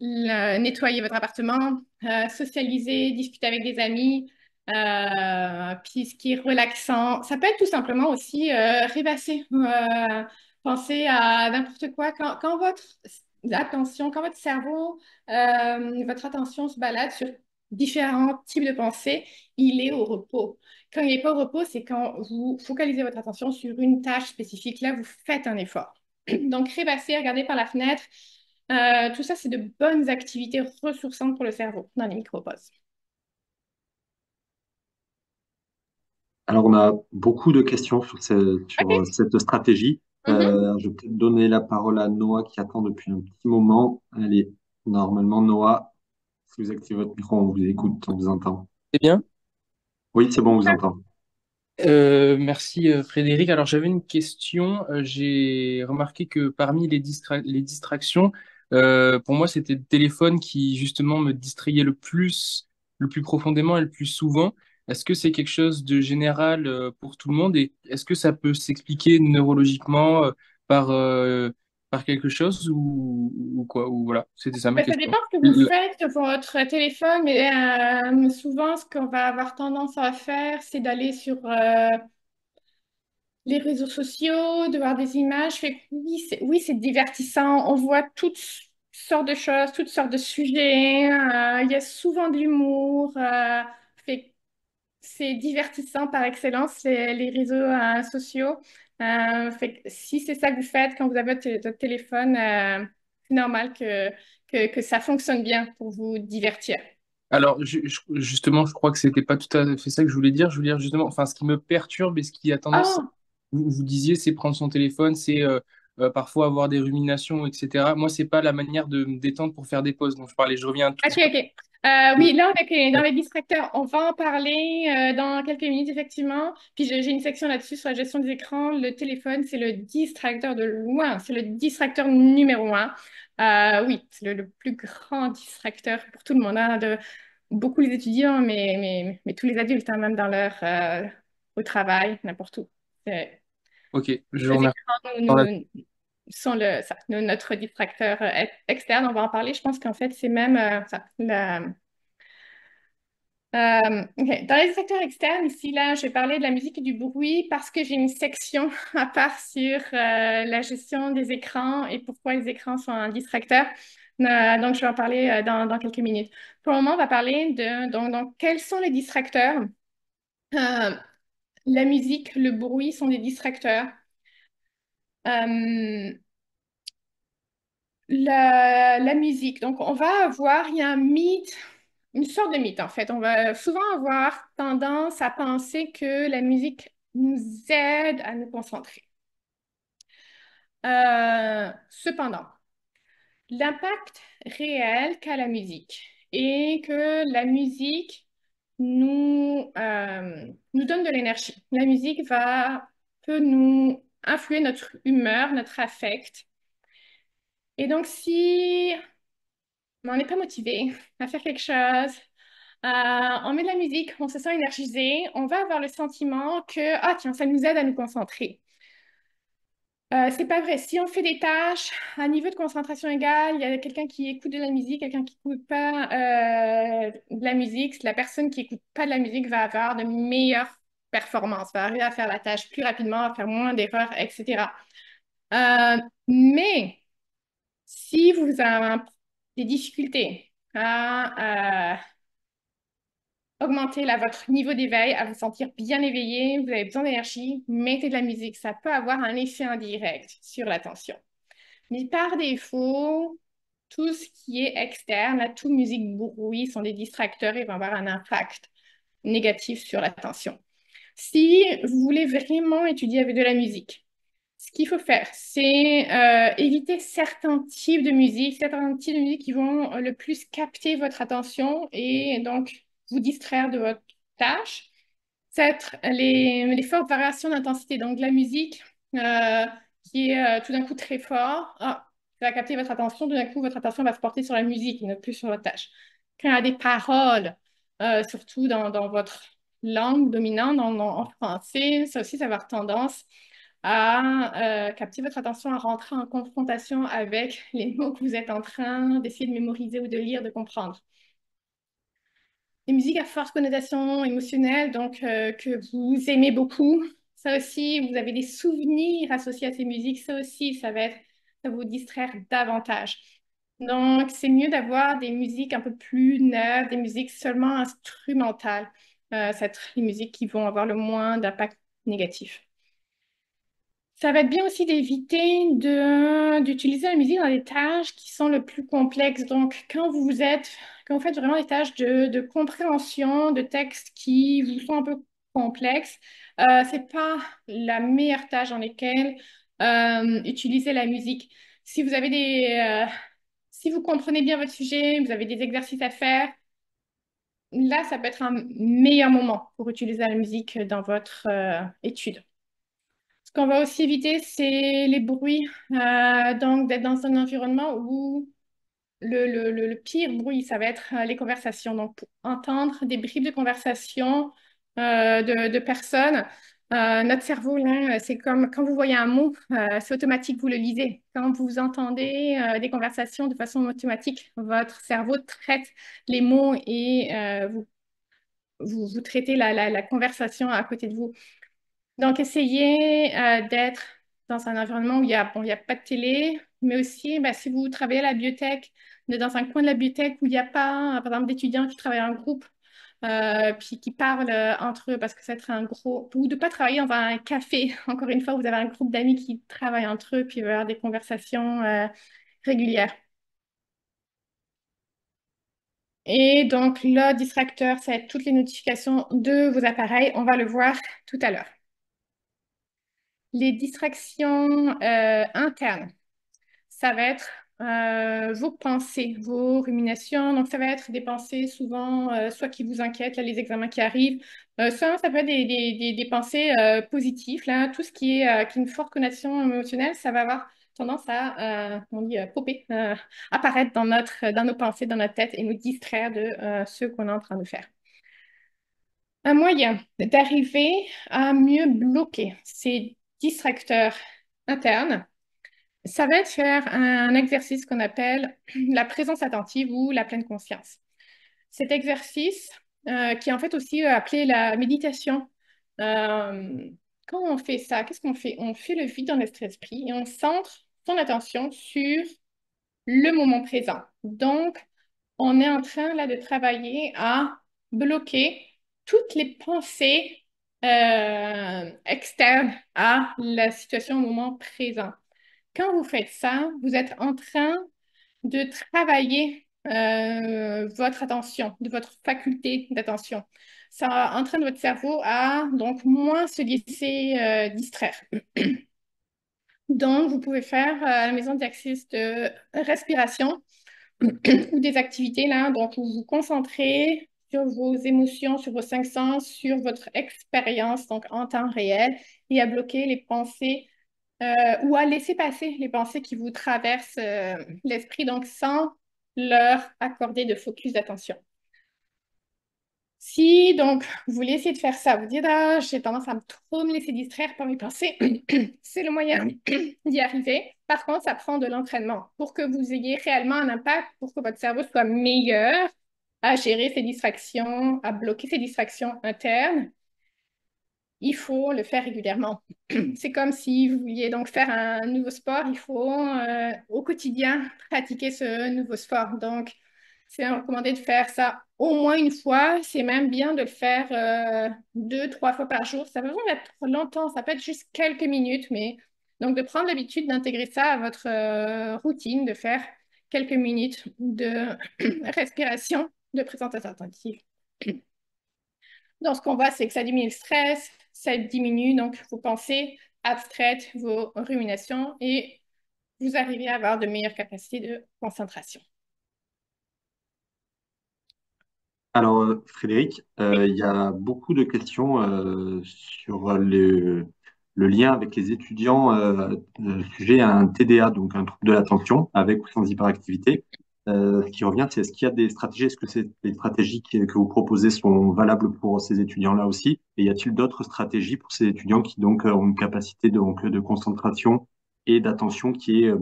nettoyer votre appartement, socialiser, discuter avec des amis. Puis ce qui est relaxant, ça peut être tout simplement aussi rêvasser, penser à n'importe quoi. Quand votre attention, quand votre cerveau, votre attention se balade sur différents types de pensées, il est au repos. Quand il n'est pas au repos, c'est quand vous focalisez votre attention sur une tâche spécifique. Là, vous faites un effort. Donc, rêvasser, regarder par la fenêtre, tout ça, c'est de bonnes activités ressourçantes pour le cerveau dans les micro-pauses. Alors, on a beaucoup de questions sur, OK. cette stratégie. Mhm. Je vais peut-être donner la parole à Noah qui attend depuis un petit moment. Allez, normalement, Noah, si vous activez votre micro, on vous écoute, on vous entend. C'est bien. Oui, c'est bon, on vous entend. Merci Frédéric. Alors j'avais une question. J'ai remarqué que parmi les distractions, pour moi c'était le téléphone qui justement me distrayait le plus profondément et le plus souvent. Est-ce que c'est quelque chose de général pour tout le monde et est-ce que ça peut s'expliquer neurologiquement par quelque chose ou quoi? Ou voilà, c'était ça ma Ben, ça question. dépend ce que vous faites sur votre téléphone, mais souvent, ce qu'on va avoir tendance à faire, c'est d'aller sur les réseaux sociaux, de voir des images. Fait que oui, c'est divertissant. On voit toutes sortes de choses, toutes sortes de sujets. Il y a souvent de l'humour. Fait que c'est divertissant par excellence, les réseaux sociaux. Fait que si c'est ça que vous faites quand vous avez votre téléphone, c'est normal que ça fonctionne bien pour vous divertir. Alors, justement, je crois que c'était pas tout à fait ça que je voulais dire. Je voulais dire justement, enfin, ce qui me perturbe et ce qui a tendance, Oh, vous disiez, c'est prendre son téléphone, c'est parfois avoir des ruminations, etc. Moi, c'est pas la manière de me détendre pour faire des pauses. Donc, je parlais, je reviens un tout OK, petit peu. OK. Oui, là, dans les distracteurs, on va en parler dans quelques minutes, effectivement. Puis j'ai une section là-dessus sur la gestion des écrans. Le téléphone, c'est le distracteur de loin. C'est le distracteur numéro un. Oui, c'est le plus grand distracteur pour tout le monde, hein, de beaucoup les étudiants, mais tous les adultes, hein, même dans leur au travail, n'importe où. C'est- Ok, je vous Les remercie. écrans Dans la- sont notre distracteur externe. On va en parler. Je pense qu'en fait, c'est même ok. Dans les secteurs externes, ici, là, je vais parler de la musique et du bruit parce que j'ai une section à part sur la gestion des écrans et pourquoi les écrans sont un distracteur. Donc, je vais en parler dans quelques minutes. Pour le moment, on va parler donc, quels sont les distracteurs. Euh, la musique, le bruit sont des distracteurs. Euh, la musique. Donc, on va avoir, il y a un mythe, une sorte de mythe en fait. On va souvent avoir tendance à penser que la musique nous aide à nous concentrer. Cependant, l'impact réel qu'a la musique et que la musique nous donne de l'énergie. La musique peut nous influer notre humeur, notre affect. Et donc, si on n'est pas motivé à faire quelque chose, on met de la musique, on se sent énergisé, on va avoir le sentiment que, ah tiens, ça nous aide à nous concentrer. C'est pas vrai. Si on fait des tâches à niveau de concentration égal, il y a quelqu'un qui écoute de la musique, quelqu'un qui écoute pas de la musique. La personne qui écoute pas de la musique va avoir de meilleures performances, va arriver à faire la tâche plus rapidement, à faire moins d'erreurs, etc. Mais si vous avez des difficultés à augmenter votre niveau d'éveil, à vous sentir bien éveillé, vous avez besoin d'énergie, mettez de la musique. Ça peut avoir un effet indirect sur l'attention. Mais par défaut, tout ce qui est externe, la toute musique, bruit, sont des distracteurs et vont avoir un impact négatif sur l'attention. Si vous voulez vraiment étudier avec de la musique, ce qu'il faut faire, c'est éviter certains types de musique qui vont le plus capter votre attention et donc vous distraire de votre tâche. C'est les fortes variations d'intensité. Donc, la musique qui est tout d'un coup très fort, ça va capter votre attention. Tout d'un coup, votre attention va se porter sur la musique et non plus sur votre tâche. Quand il y a des paroles, surtout dans votre langue dominante, en français, ça aussi, ça va avoir tendance à capter votre attention, à rentrer en confrontation avec les mots que vous êtes en train d'essayer de mémoriser ou de lire, de comprendre. Les musiques à forte connotation émotionnelle, donc que vous aimez beaucoup, ça aussi, vous avez des souvenirs associés à ces musiques, ça aussi, ça va vous distraire davantage. Donc, c'est mieux d'avoir des musiques un peu plus neuves, des musiques seulement instrumentales. C'est les musiques qui vont avoir le moins d'impact négatif. Ça va être bien aussi d'éviter d'utiliser la musique dans des tâches qui sont le plus complexes. Donc, quand vous faites vraiment des tâches de compréhension de textes qui vous sont un peu complexes, c'est pas la meilleure tâche dans lesquelles utiliser la musique. Si vous avez si vous comprenez bien votre sujet, vous avez des exercices à faire, là, ça peut être un meilleur moment pour utiliser la musique dans votre étude. Ce qu'on va aussi éviter, c'est les bruits. Donc, d'être dans un environnement où le pire bruit, ça va être les conversations. Donc, pour entendre des bribes de conversation de personnes, notre cerveau, là, c'est comme quand vous voyez un mot, c'est automatique, vous le lisez. Quand vous entendez des conversations de façon automatique, votre cerveau traite les mots et vous traitez la conversation à côté de vous. Donc, essayez d'être dans un environnement où il y a pas de télé, mais aussi, bah, si vous travaillez à la bibliothèque, d'être dans un coin de la bibliothèque où il n'y a pas, par exemple, d'étudiants qui travaillent en groupe, puis qui parlent entre eux, parce que ça va être un gros... Ou de ne pas travailler dans un café. Encore une fois, vous avez un groupe d'amis qui travaillent entre eux, puis il va y avoir des conversations régulières. Et donc, le distracteur, ça va être toutes les notifications de vos appareils. On va le voir tout à l'heure. Les distractions internes, ça va être vos pensées, vos ruminations. Donc, ça va être des pensées souvent, soit qui vous inquiètent, là, les examens qui arrivent, soit ça peut être des pensées positives, là, tout ce qui est une forte connotation émotionnelle, ça va avoir tendance à, on dit, popper, apparaître dans nos pensées, dans notre tête et nous distraire de ce qu'on est en train de faire. Un moyen d'arriver à mieux bloquer ces distracteurs internes, ça va être faire un exercice qu'on appelle la présence attentive ou la pleine conscience. Cet exercice, qui est en fait aussi appelé la méditation, quand on fait ça, qu'est-ce qu'on fait? On fait le vide dans notre esprit et on centre son attention sur le moment présent. Donc, on est en train là de travailler à bloquer toutes les pensées externes à la situation au moment présent. Quand vous faites ça, vous êtes en train de travailler votre attention, de votre faculté d'attention. Ça entraîne votre cerveau à donc moins se laisser distraire. Donc, vous pouvez faire à la maison des exercices de respiration ou des activités là, donc vous vous concentrez sur vos émotions, sur vos cinq sens, sur votre expérience, donc en temps réel, et à bloquer les pensées ou à laisser passer les pensées qui vous traversent l'esprit, donc sans leur accorder de focus d'attention. Si donc vous voulez essayer de faire ça, vous dites ah, j'ai tendance à trop me laisser distraire par mes pensées, c'est le moyen d'y arriver. Par contre, ça prend de l'entraînement pour que vous ayez réellement un impact, pour que votre cerveau soit meilleur à gérer ces distractions, à bloquer ces distractions internes. Il faut le faire régulièrement. C'est comme si vous vouliez donc faire un nouveau sport, il faut au quotidien pratiquer ce nouveau sport. Donc, c'est recommandé de faire ça au moins une fois. C'est même bien de le faire deux, trois fois par jour. Ça peut pas être longtemps, ça peut être juste quelques minutes, mais donc de prendre l'habitude d'intégrer ça à votre routine, de faire quelques minutes de respiration, de présentation attentive. Donc, ce qu'on voit, c'est que ça diminue le stress, ça diminue donc vos pensées abstraites, vos ruminations et vous arrivez à avoir de meilleures capacités de concentration. Alors, Frédéric, il y a beaucoup de questions sur le lien avec les étudiants sujet à un TDA, donc un trouble de l'attention, avec ou sans hyperactivité. Ce qui revient, c'est est-ce qu'il y a des stratégies, est-ce que les stratégies que vous proposez sont valables pour ces étudiants-là aussi? Et y a-t-il d'autres stratégies pour ces étudiants qui donc ont une capacité de concentration et d'attention qui est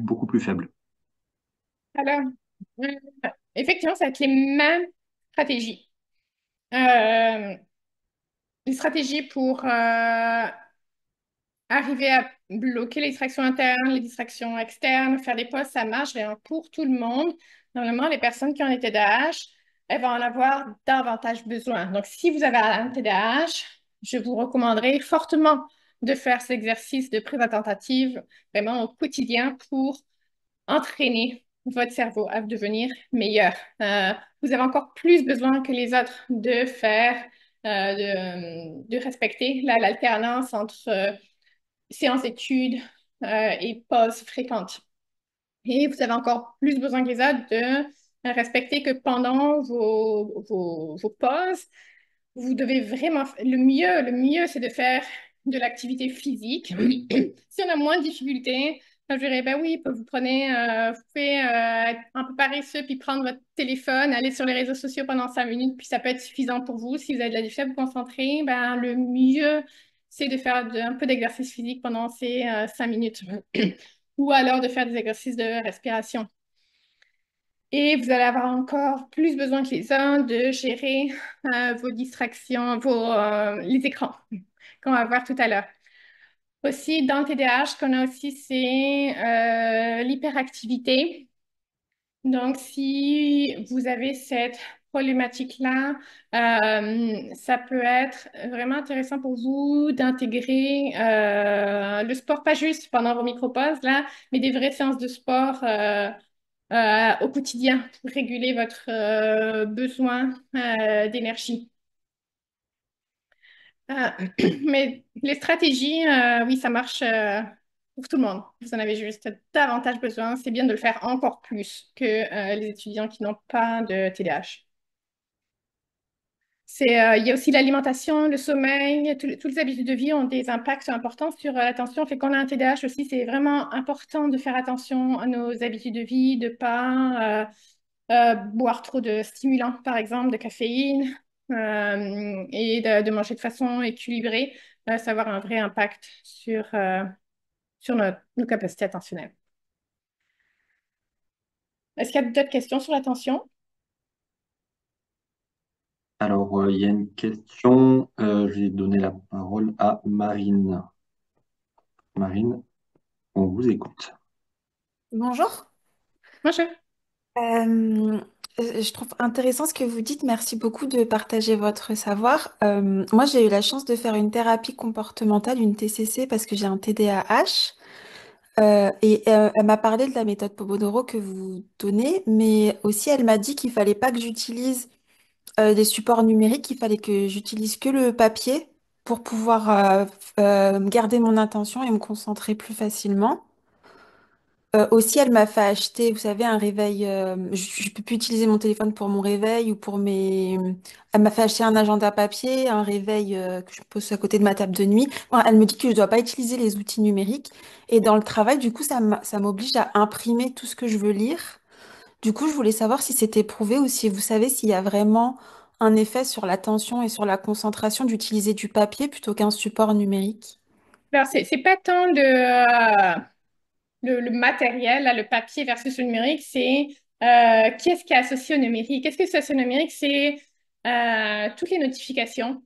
beaucoup plus faible? Alors, euh, effectivement, ça va être les mêmes stratégies. Euh, les stratégies pour arriver à bloquer les distractions internes, les distractions externes, faire des pauses, ça marche vraiment pour tout le monde. Normalement, les personnes qui ont un TDAH, elles vont en avoir davantage besoin. Donc, si vous avez un TDAH, je vous recommanderais fortement de faire cet exercice de prise tentative vraiment au quotidien pour entraîner votre cerveau à devenir meilleur. Vous avez encore plus besoin que les autres de faire, de respecter l'alternance entre séances d'études et pauses fréquentes. Et vous avez encore plus besoin que les autres de respecter que pendant vos pauses, vous devez vraiment, le mieux, c'est de faire de l'activité physique. Si on a moins de difficultés, je dirais, ben oui, vous prenez, vous pouvez être un peu paresseux, puis prendre votre téléphone, aller sur les réseaux sociaux pendant 5 minutes, puis ça peut être suffisant pour vous. Si vous avez de la difficulté à vous concentrer, ben, le mieux, c'est de faire un peu d'exercice physique pendant ces 5 minutes. Ou alors de faire des exercices de respiration. Et vous allez avoir encore plus besoin que les uns de gérer vos distractions, les écrans qu'on va voir tout à l'heure. Aussi, dans le TDAH, ce qu'on a aussi, c'est l'hyperactivité. Donc, si vous avez cette problématique-là, ça peut être vraiment intéressant pour vous d'intégrer le sport, pas juste pendant vos micro-pauses, là, mais des vraies séances de sport au quotidien pour réguler votre besoin d'énergie. Euh, mais les stratégies, oui, ça marche pour tout le monde. Vous en avez juste davantage besoin. C'est bien de le faire encore plus que les étudiants qui n'ont pas de TDAH. Il y a aussi l'alimentation, le sommeil, toutes les habitudes de vie ont des impacts importants sur l'attention. Fait qu'on a un TDAH aussi, c'est vraiment important de faire attention à nos habitudes de vie, de pas boire trop de stimulants, par exemple, de caféine, et de manger de façon équilibrée. Ça va avoir un vrai impact sur nos capacités attentionnelles. Est-ce qu'il y a d'autres questions sur l'attention? Alors, il y a une question. Je vais donner la parole à Marine. Marine, on vous écoute. Bonjour. Bonjour. Euh, je trouve intéressant ce que vous dites. Merci beaucoup de partager votre savoir. Moi, j'ai eu la chance de faire une thérapie comportementale, une TCC, parce que j'ai un TDAH. Elle m'a parlé de la méthode Pomodoro que vous donnez, mais aussi elle m'a dit qu'il fallait pas que j'utilise des supports numériques, qu'il fallait que j'utilise que le papier pour pouvoir garder mon attention et me concentrer plus facilement. Aussi, elle m'a fait acheter, vous savez, un réveil. Je peux plus utiliser mon téléphone pour mon réveil ou pour mes. Elle m'a fait acheter un agenda papier, un réveil que je pose à côté de ma table de nuit. Enfin, elle me dit que je dois pas utiliser les outils numériques. Et dans le travail, du coup, ça m'oblige à imprimer tout ce que je veux lire. Du coup, je voulais savoir si c'était prouvé ou si vous savez s'il y a vraiment un effet sur l'attention et sur la concentration d'utiliser du papier plutôt qu'un support numérique. Alors, c'est pas tant le matériel, là, le papier versus le numérique, c'est qu'est-ce qui est associé au numérique? Qu'est-ce que c'est associé au numérique? C'est toutes les notifications.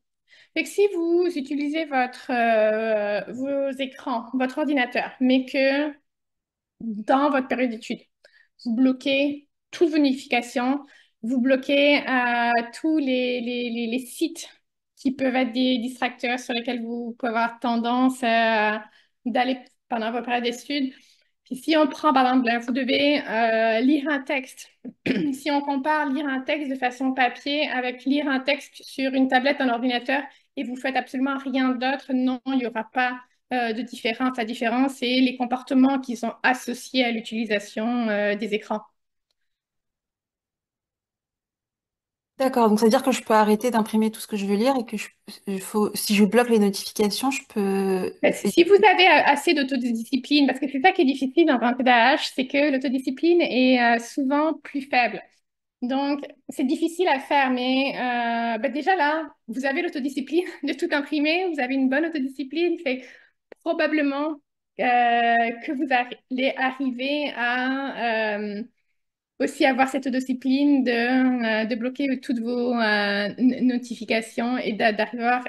Fait que si vous utilisez vos écrans, votre ordinateur, mais que dans votre période d'études, vous bloquez toutes vos notifications, vous bloquez tous les sites qui peuvent être des distracteurs sur lesquels vous pouvez avoir tendance d'aller pendant votre période d'études. Puis si on prend, par exemple, là, vous devez lire un texte. Si on compare lire un texte de façon papier avec lire un texte sur une tablette, un ordinateur, et vous faites absolument rien d'autre, non, il n'y aura pas de différence. La différence, c'est les comportements qui sont associés à l'utilisation des écrans. D'accord, donc ça veut dire que je peux arrêter d'imprimer tout ce que je veux lire et que si je bloque les notifications, je peux... Ben, si vous avez assez d'autodiscipline, parce que c'est ça qui est difficile dans un TDAH, c'est que l'autodiscipline est souvent plus faible. Donc, c'est difficile à faire, mais ben déjà là, vous avez l'autodiscipline de tout imprimer, vous avez une bonne autodiscipline, fait probablement que vous allez arriver à aussi avoir cette autodiscipline de bloquer toutes vos notifications et d'arriver à avoir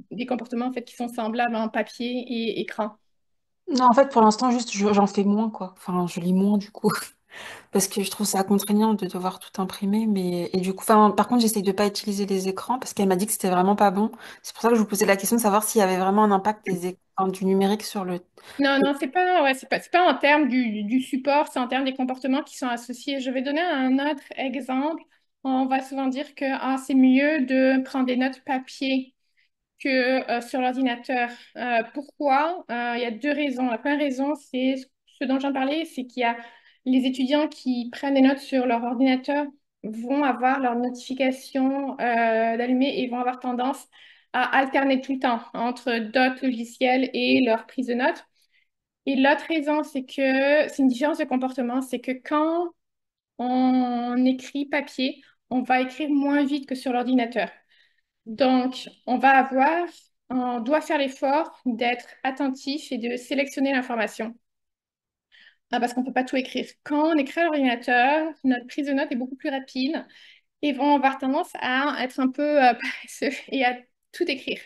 des comportements en fait, qui sont semblables en papier et écran. Non, en fait, pour l'instant, juste, j'en fais moins, quoi. Enfin, je lis moins, du coup, parce que je trouve ça contraignant de devoir tout imprimer, mais... Et du coup, enfin, par contre, j'essaye de pas utiliser les écrans, parce qu'elle m'a dit que c'était vraiment pas bon. C'est pour ça que je vous posais la question de savoir s'il y avait vraiment un impact du numérique sur le... Non, non, c'est pas en termes du support, c'est en termes des comportements qui sont associés. Je vais donner un autre exemple. On va souvent dire que c'est mieux de prendre des notes papier que sur l'ordinateur. Pourquoi? Il y a deux raisons. La première raison, c'est ce dont j'en parlais, c'est qu'il y a les étudiants qui prennent des notes sur leur ordinateur vont avoir leurs notifications d'allumer et vont avoir tendance à alterner tout le temps entre d'autres logiciels et leur prise de notes. Et l'autre raison, c'est une différence de comportement, c'est que quand on écrit papier, on va écrire moins vite que sur l'ordinateur. Donc, on doit faire l'effort d'être attentif et de sélectionner l'information. Parce qu'on ne peut pas tout écrire. Quand on écrit à l'ordinateur, notre prise de notes est beaucoup plus rapide et vont avoir tendance à être un peu paresseux et à tout écrire.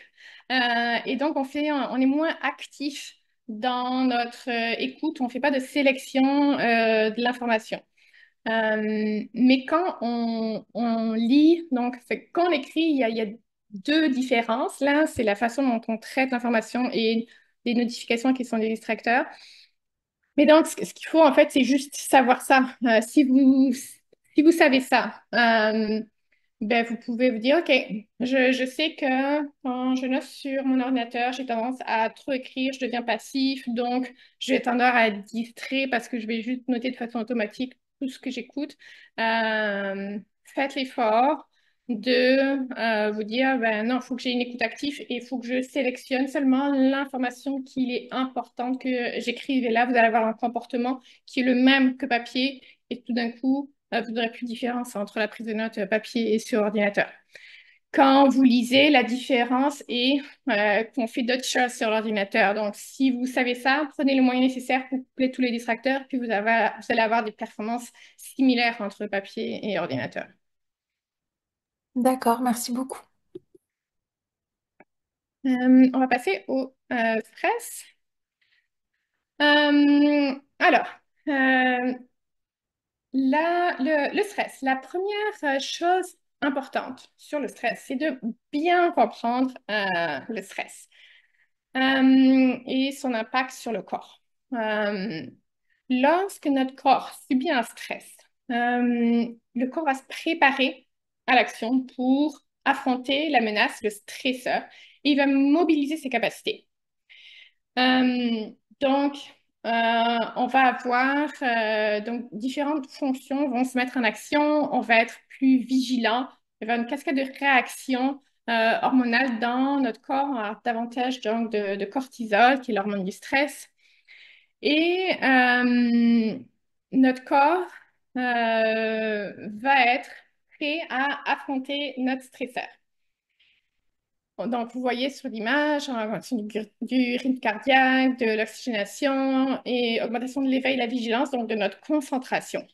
Et donc, on est moins actif dans notre écoute, on ne fait pas de sélection de l'information. Mais quand on lit, donc quand on écrit, il y a deux différences. Là, c'est la façon dont on traite l'information et des notifications qui sont des distracteurs. Mais donc, ce qu'il faut, en fait, c'est juste savoir ça. Si vous savez ça, Ben, vous pouvez vous dire, OK, je sais que quand je note sur mon ordinateur, j'ai tendance à trop écrire, je deviens passif, donc je vais tendance à être distrait parce que je vais juste noter de façon automatique tout ce que j'écoute. Faites l'effort de vous dire, ben non, il faut que j'ai une écoute active et il faut que je sélectionne seulement l'information qu'il est importante que j'écrive. Et là, vous allez avoir un comportement qui est le même que papier et tout d'un coup, vous n'aurez plus de différence entre la prise de notes papier et sur ordinateur. Quand vous lisez, la différence est qu'on fait d'autres choses sur l'ordinateur. Donc, si vous savez ça, prenez les moyens nécessaires pour couper tous les distracteurs, puis vous allez avoir des performances similaires entre papier et ordinateur. D'accord, merci beaucoup. On va passer au stress. Alors, le stress, la première chose importante sur le stress, c'est de bien comprendre le stress et son impact sur le corps. Euh, Lorsque notre corps subit un stress, le corps va se préparer à l'action pour affronter la menace, le stresseur, et il va mobiliser ses capacités. Donc, on va avoir donc différentes fonctions vont se mettre en action. On va être plus vigilant. Il va y avoir une cascade de réactions hormonales dans notre corps. On va avoir davantage donc de cortisol, qui est l'hormone du stress. Et notre corps va être prêt à affronter notre stresseur. Donc, vous voyez sur l'image, augmentation du rythme cardiaque, de l'oxygénation et augmentation de l'éveil et de la vigilance, donc de notre concentration.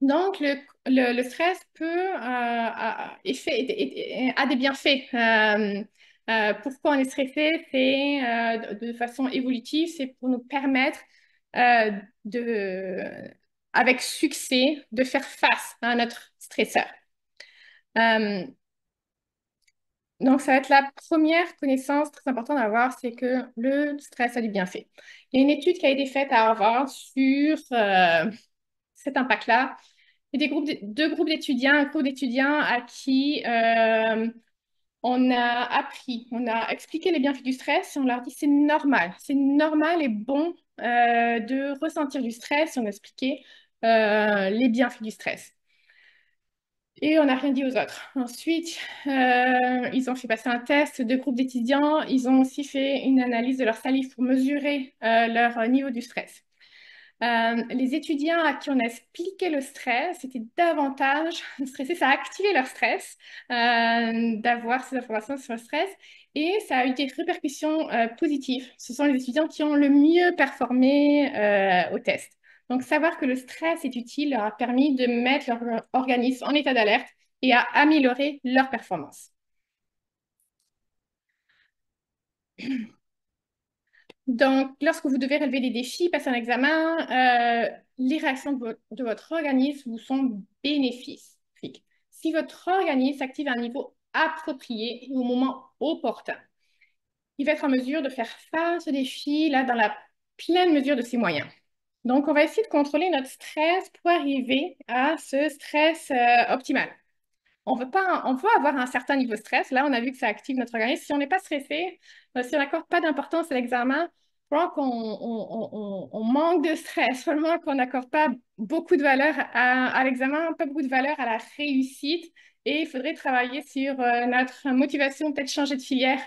Donc, le stress a des bienfaits. Pourquoi on est stressé? C'est de façon évolutive, c'est pour nous permettre euh, avec succès, de faire face à notre stresseur. Euh, donc, ça va être la première connaissance très importante à avoir, c'est que le stress a du bienfait. Il y a une étude qui a été faite à Harvard sur cet impact-là. Il y a deux groupes d'étudiants, un groupe d'étudiants à qui on a appris, on a expliqué les bienfaits du stress et on leur dit c'est normal et bon de ressentir du stress et on a expliqué les bienfaits du stress. Et on n'a rien dit aux autres. Ensuite, ils ont fait passer un test, deux groupes d'étudiants. Ils ont aussi fait une analyse de leur salive pour mesurer leur niveau du stress. Les étudiants à qui on a expliqué le stress étaient davantage stressés. Ça a activé leur stress d'avoir ces informations sur le stress et ça a eu des répercussions positives. Ce sont les étudiants qui ont le mieux performé au test. Donc, savoir que le stress est utile leur a permis de mettre leur organisme en état d'alerte et à améliorer leur performance. Donc, lorsque vous devez relever des défis, passer un examen, les réactions de votre organisme vous sont bénéfiques. Si votre organisme s'active à un niveau approprié et au moment opportun, il va être en mesure de faire face aux défis là, dans la pleine mesure de ses moyens. Donc, on va essayer de contrôler notre stress pour arriver à ce stress optimal. On veut avoir un certain niveau de stress. Là, on a vu que ça active notre organisme. Si on n'est pas stressé, si on n'accorde pas d'importance à l'examen, vraiment on manque de stress, seulement qu'on n'accorde pas beaucoup de valeur à l'examen, pas beaucoup de valeur à la réussite. Et il faudrait travailler sur notre motivation, peut-être changer de filière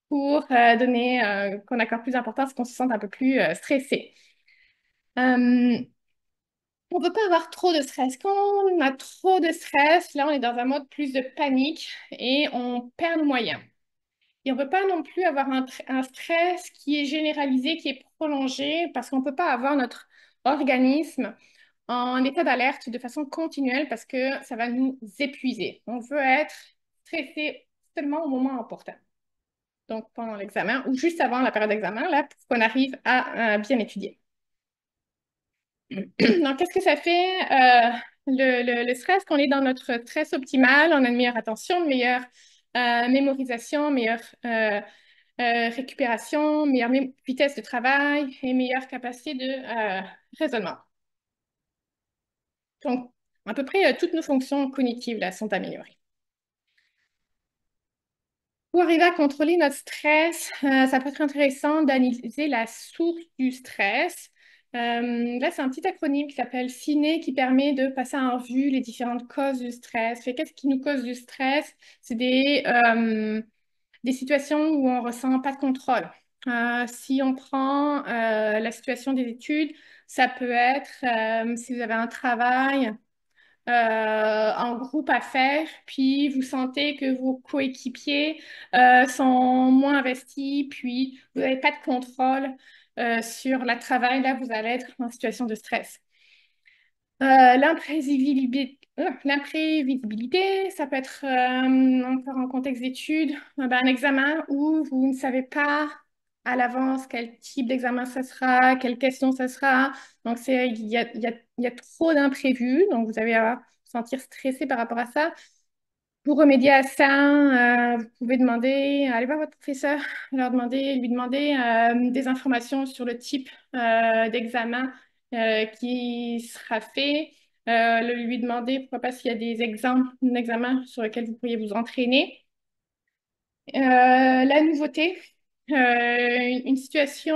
pour donner qu'on accorde plus d'importance, qu'on se sente un peu plus stressé. Euh, on ne peut pas avoir trop de stress. Quand on a trop de stress, là, on est dans un mode plus de panique et on perd nos moyens. Et on ne peut pas non plus avoir un stress qui est généralisé, qui est prolongé, parce qu'on ne peut pas avoir notre organisme en état d'alerte de façon continuelle parce que ça va nous épuiser. On veut être stressé seulement au moment opportun. Donc, pendant l'examen ou juste avant la période d'examen, là, pour qu'on arrive à bien étudier. Donc, qu'est-ce que ça fait le stress quand on est dans notre stress optimal? On a une meilleure attention, une meilleure mémorisation, meilleure récupération, meilleure vitesse de travail et meilleure capacité de raisonnement. Donc, à peu près toutes nos fonctions cognitives là, sont améliorées. Pour arriver à contrôler notre stress, ça peut être intéressant d'analyser la source du stress. Là, c'est un petit acronyme qui s'appelle CINE qui permet de passer en revue les différentes causes du stress. Qu'est-ce qui nous cause du stress? C'est des situations où on ressent pas de contrôle. Si on prend la situation des études, ça peut être si vous avez un travail en groupe à faire, puis vous sentez que vos coéquipiers sont moins investis, puis vous n'avez pas de contrôle sur le travail, là, vous allez être en situation de stress. L'imprévisibilité, ça peut être encore en contexte d'études, un examen où vous ne savez pas à l'avance quel type d'examen ce sera, quelle question ce sera. Donc, il y a trop d'imprévus, donc vous allez vous sentir stressé par rapport à ça. Pour remédier à ça, vous pouvez demander, aller voir votre professeur, lui demander des informations sur le type d'examen qui sera fait, lui demander pourquoi pas s'il y a des examens sur lesquels vous pourriez vous entraîner. La nouveauté, une situation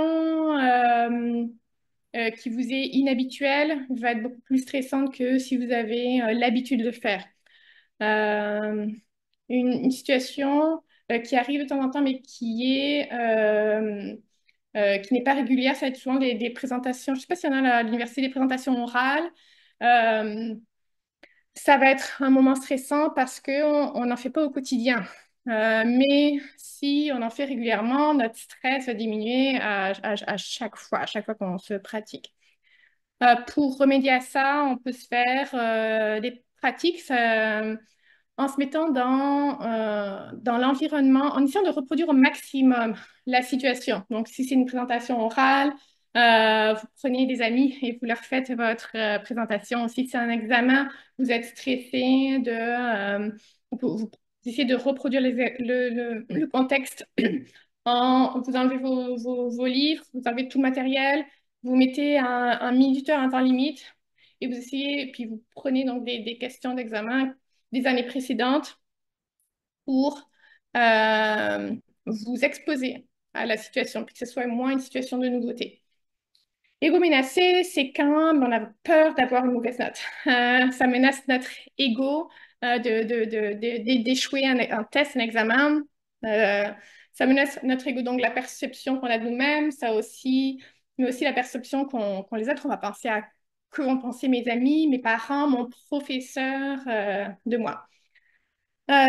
qui vous est inhabituelle va être beaucoup plus stressante que si vous avez l'habitude de le faire. Euh, une situation qui arrive de temps en temps, mais qui n'est pas régulière, ça va être souvent des présentations. Je ne sais pas s'il y en a à l'université, des présentations orales. Euh, Ça va être un moment stressant parce qu'on n'en fait pas au quotidien. Mais si on en fait régulièrement, notre stress va diminuer à chaque fois qu'on se pratique. Pour remédier à ça, on peut se faire des pratiques en se mettant dans l'environnement, en essayant de reproduire au maximum la situation. Donc, si c'est une présentation orale, vous prenez des amis et vous leur faites votre présentation. Si c'est un examen, vous êtes stressé vous essayez de reproduire le contexte vous enlevez vos livres, vous enlevez tout le matériel, vous mettez un minuteur, un temps limite, et vous essayez, puis vous prenez donc des questions d'examen des années précédentes pour vous exposer à la situation, puis que ce soit moins une situation de nouveauté. Ego menacé, c'est quand on a peur d'avoir une mauvaise note. Ça menace notre ego d'échouer un test, un examen. Ça menace notre ego, donc la perception qu'on a de nous-mêmes, mais aussi la perception qu'ont les autres. On va penser à que vont penser mes amis, mes parents, mon professeur de moi.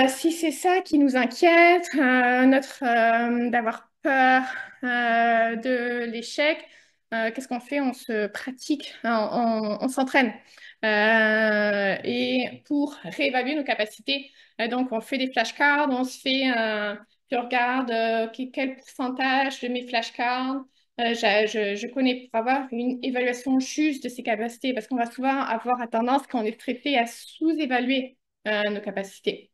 Si c'est ça qui nous inquiète, d'avoir peur de l'échec, qu'est-ce qu'on fait? On se pratique, on s'entraîne. Et pour réévaluer nos capacités, donc on fait des flashcards, puis on regarde quel pourcentage de mes flashcards je connais pour avoir une évaluation juste de ces capacités, parce qu'on va souvent avoir tendance, quand on est stressé, à sous-évaluer nos capacités.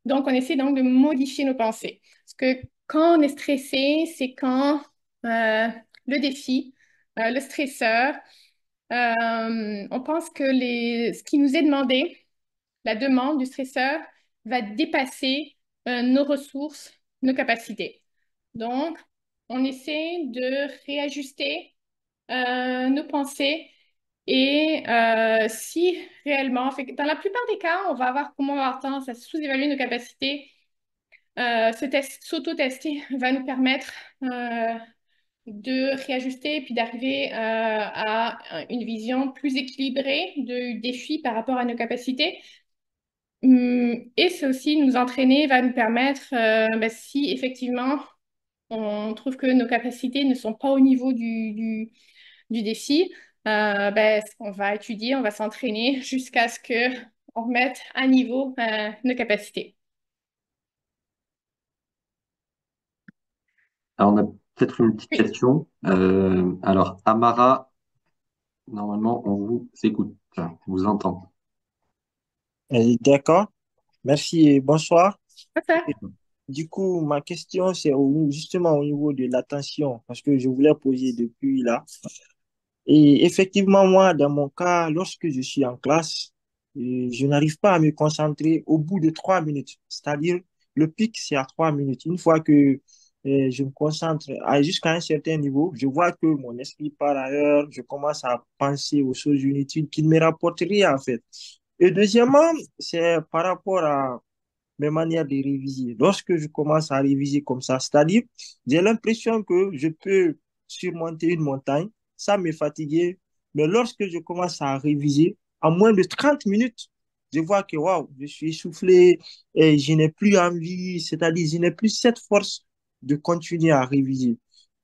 Donc, on essaie donc de modifier nos pensées. Parce que quand on est stressé, c'est quand euh, le défi, le stresseur, on pense que ce qui nous est demandé, la demande du stresseur, va dépasser nos ressources, nos capacités. Donc, on essaie de réajuster nos pensées et si réellement, dans la plupart des cas, on va avoir tendance à sous-évaluer nos capacités. S'auto-tester va nous permettre de réajuster et puis d'arriver à une vision plus équilibrée du défi par rapport à nos capacités. Et c'est aussi nous entraîner va nous permettre, si effectivement on trouve que nos capacités ne sont pas au niveau du défi, on va étudier, on va s'entraîner jusqu'à ce que on remette à niveau nos capacités. Alors, on a peut-être une petite Oui, question. Alors, Amara, normalement, on vous écoute, on vous entend. D'accord, merci et bonsoir. c'est ça. Du coup, ma question, c'est justement au niveau de l'attention, parce que je voulais poser depuis là. Et effectivement, moi, dans mon cas, lorsque je suis en classe, je n'arrive pas à me concentrer au bout de 3 minutes. C'est-à-dire, le pic, c'est à 3 minutes. Une fois que je me concentre jusqu'à un certain niveau, je vois que mon esprit part ailleurs, je commence à penser aux choses inutiles qui ne me rapportent rien, en fait. Et deuxièmement, c'est par rapport à mes manières de réviser. Lorsque je commence à réviser comme ça, c'est-à-dire, j'ai l'impression que je peux surmonter une montagne sans me fatiguer. Mais lorsque je commence à réviser, en moins de 30 minutes, je vois que waouh, je suis essoufflé et je n'ai plus envie, c'est-à-dire, je n'ai plus cette force de continuer à réviser.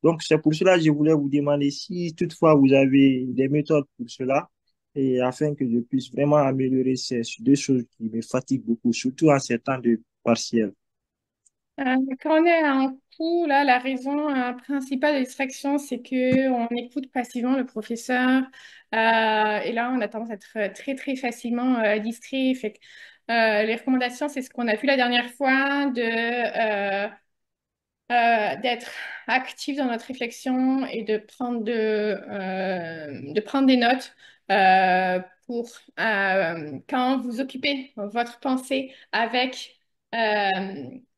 Donc, c'est pour cela que je voulais vous demander si toutefois vous avez des méthodes pour cela et afin que je puisse vraiment améliorer ces deux choses qui me fatiguent beaucoup, surtout en ces temps de partiel. Quand on est en cours, là, la raison principale de distraction, c'est que on écoute passivement le professeur et là, on a tendance à être très, très facilement distrait. Fait que, les recommandations, c'est ce qu'on a vu la dernière fois d'être actif dans notre réflexion et de prendre des notes pour quand vous occupez votre pensée avec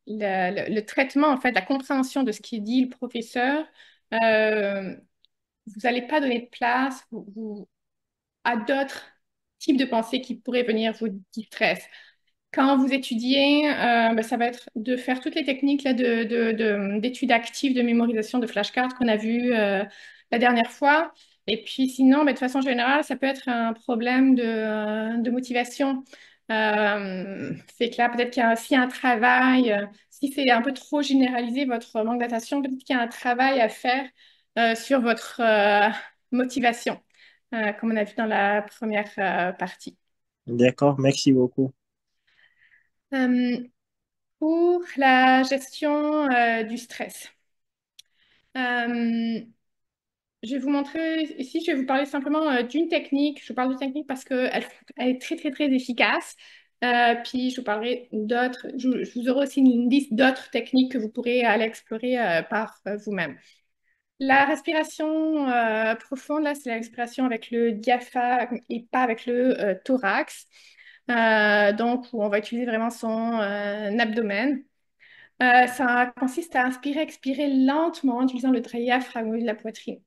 le traitement, en fait, la compréhension de ce qui dit le professeur, euh, vous n'allez pas donner de place à d'autres types de pensées qui pourraient venir vous distraire. Quand vous étudiez, ben, ça va être de faire toutes les techniques là, d'études actives, de mémorisation de flashcards qu'on a vues la dernière fois. Et puis sinon, ben, de façon générale, ça peut être un problème de motivation. Fait que là, peut-être qu'il y a aussi un travail, si c'est un peu trop généralisé, votre manque d'attention, peut-être qu'il y a un travail à faire sur votre motivation, comme on a vu dans la première partie. D'accord, merci beaucoup. Euh, pour la gestion du stress. Euh, je vais vous montrer ici, je vais vous parler simplement d'une technique. Je vous parle de technique parce qu'elle elle est très, très, très efficace. Puis je vous parlerai d'autres, je vous aurai aussi une liste d'autres techniques que vous pourrez aller explorer par vous-même. La respiration profonde, là, c'est la respiration avec le diaphragme et pas avec le thorax. Donc, où on va utiliser vraiment son abdomen. Ça consiste à inspirer, expirer lentement en utilisant le diaphragme de la poitrine.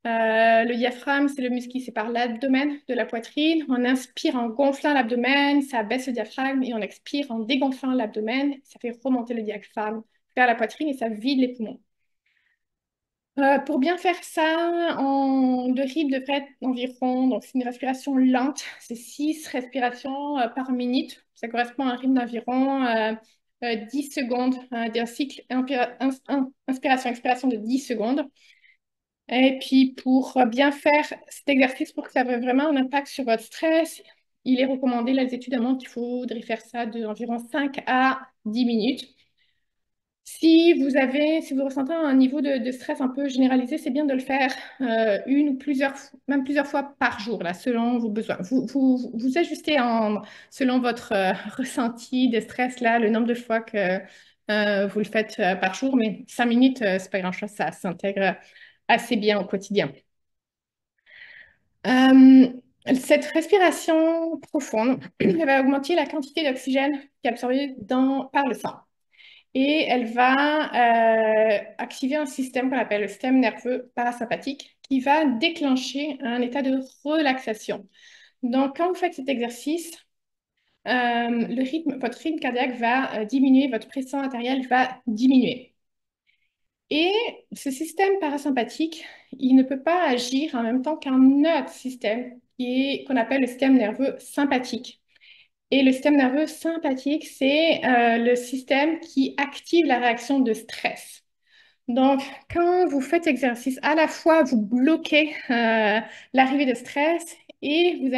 Le diaphragme, c'est le muscle qui sépare l'abdomen de la poitrine. On inspire en gonflant l'abdomen, ça baisse le diaphragme, et on expire en dégonflant l'abdomen, ça fait remonter le diaphragme vers la poitrine et ça vide les poumons. Pour bien faire ça, le rythme devrait être environ, donc c'est une respiration lente, c'est 6 respirations par minute. Ça correspond à un rythme d'environ 10 secondes d'un cycle inspiration-expiration de 10 secondes. Et puis pour bien faire cet exercice, pour que ça ait vraiment un impact sur votre stress, il est recommandé, là, les études montrent qu'il faudrait faire ça d'environ 5 à 10 minutes. Si vous ressentez un niveau de stress un peu généralisé, c'est bien de le faire une ou même plusieurs fois par jour, là, selon vos besoins. Vous ajustez selon votre ressenti de stress, là, le nombre de fois que vous le faites par jour, mais 5 minutes, c'est pas grand-chose, ça s'intègre assez bien au quotidien. Euh, cette respiration profonde, elle va augmenter la quantité d'oxygène qui est absorbée par le sang. Et elle va activer un système qu'on appelle le système nerveux parasympathique qui va déclencher un état de relaxation. Donc, quand vous faites cet exercice, votre rythme cardiaque va diminuer, votre pression artérielle va diminuer. Et ce système parasympathique, il ne peut pas agir en même temps qu'un autre système qu'on appelle le système nerveux sympathique. Et le système nerveux sympathique, c'est le système qui active la réaction de stress. Donc, quand vous faites exercice, à la fois vous bloquez l'arrivée de stress et vous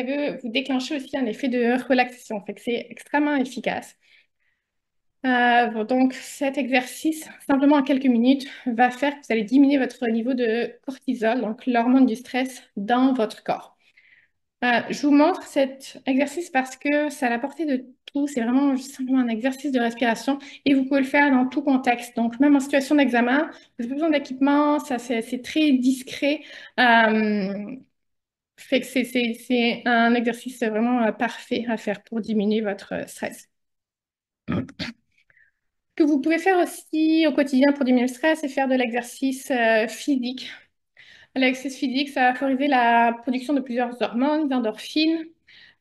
déclenchez aussi un effet de relaxation. Fait que c'est extrêmement efficace. Donc, cet exercice, simplement en quelques minutes, va faire que vous allez diminuer votre niveau de cortisol, donc l'hormone du stress, dans votre corps. Je vous montre cet exercice parce que c'est à la portée de tout. C'est vraiment simplement un exercice de respiration et vous pouvez le faire dans tout contexte. Donc, même en situation d'examen, vous n'avez pas besoin d'équipement, c'est très discret. Fait que c'est un exercice vraiment parfait à faire pour diminuer votre stress. Ce que vous pouvez faire aussi au quotidien pour diminuer le stress, c'est faire de l'exercice physique. L'exercice physique, ça va favoriser la production de plusieurs hormones, l'endorphine,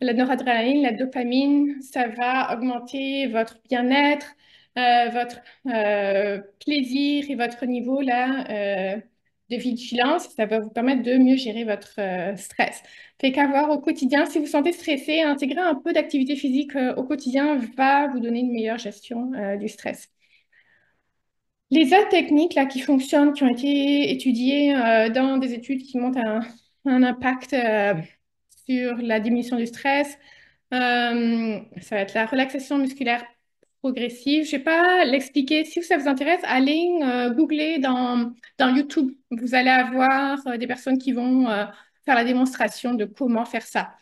la noradrénaline, la dopamine. Ça va augmenter votre bien-être, votre plaisir et votre niveau là, de vigilance. Ça va vous permettre de mieux gérer votre stress. Fait qu'avoir au quotidien, si vous vous sentez stressé, intégrer un peu d'activité physique au quotidien va vous donner une meilleure gestion du stress. Les autres techniques là, qui fonctionnent, qui ont été étudiées dans des études qui montrent un impact sur la diminution du stress, ça va être la relaxation musculaire progressive. Je ne vais pas l'expliquer. Si ça vous intéresse, allez googler dans YouTube. Vous allez avoir des personnes qui vont faire la démonstration de comment faire ça.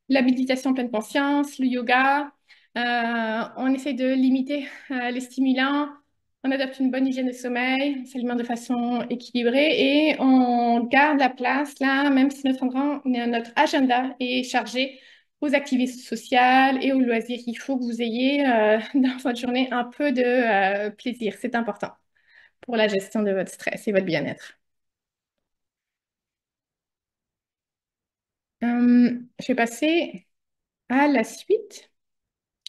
La méditation pleine conscience, le yoga. On essaie de limiter les stimulants. On adopte une bonne hygiène de sommeil, on s'alimente de façon équilibrée et on garde la place là, même si notre agenda est chargé aux activités sociales et aux loisirs. Il faut que vous ayez dans votre journée un peu de plaisir. C'est important pour la gestion de votre stress et votre bien-être. Je vais passer à la suite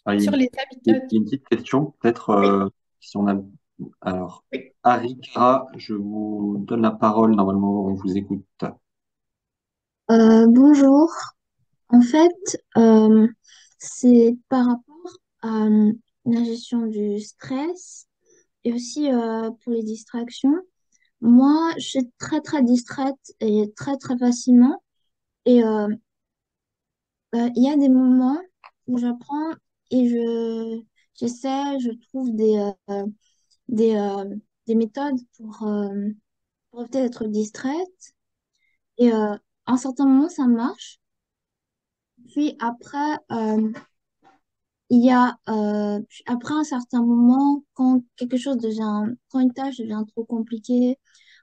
Ah, sur les il habitudes. y a une petite question, peut-être Oui, si on a. Alors, oui. Harry, Cara, je vous donne la parole. Normalement, on vous écoute. Bonjour. En fait, c'est par rapport à la gestion du stress et aussi pour les distractions. Moi, je suis très très distraite et très très facilement. Et il y a des moments où j'apprends et j'essaie, je trouve des, euh, des méthodes pour éviter d'être distraite. Et à un certain moment, ça marche. Puis après, il y a, après un certain moment, quand une tâche devient trop compliquée,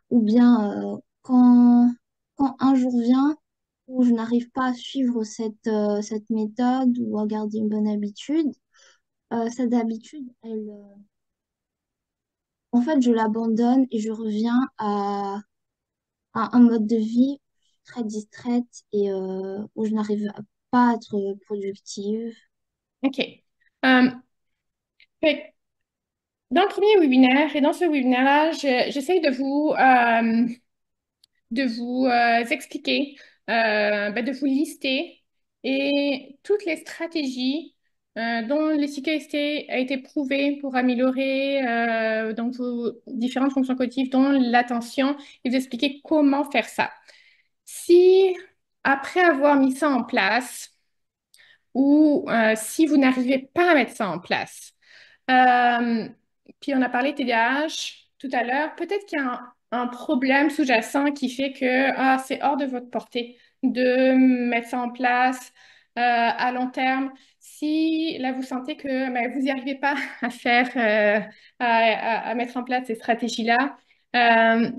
ou bien quand un jour vient où je n'arrive pas à suivre cette méthode ou à garder une bonne habitude, cette habitude, en fait, je l'abandonne et je reviens à un mode de vie très distraite et où je n'arrive pas à être productive. OK. Euh, fait Dans le premier webinaire et dans ce webinaire-là, j'essaye de vous expliquer, de vous lister et toutes les stratégies dont l'efficacité a été prouvée pour améliorer donc vos différentes fonctions cognitives, dont l'attention, et vous expliquer comment faire ça. Si, après avoir mis ça en place, ou si vous n'arrivez pas à mettre ça en place, euh, puis on a parlé TDAH tout à l'heure. Peut-être qu'il y a un problème sous-jacent qui fait que c'est hors de votre portée de mettre ça en place à long terme. Si là vous sentez que vous n'y arrivez pas à faire, à mettre en place ces stratégies-là,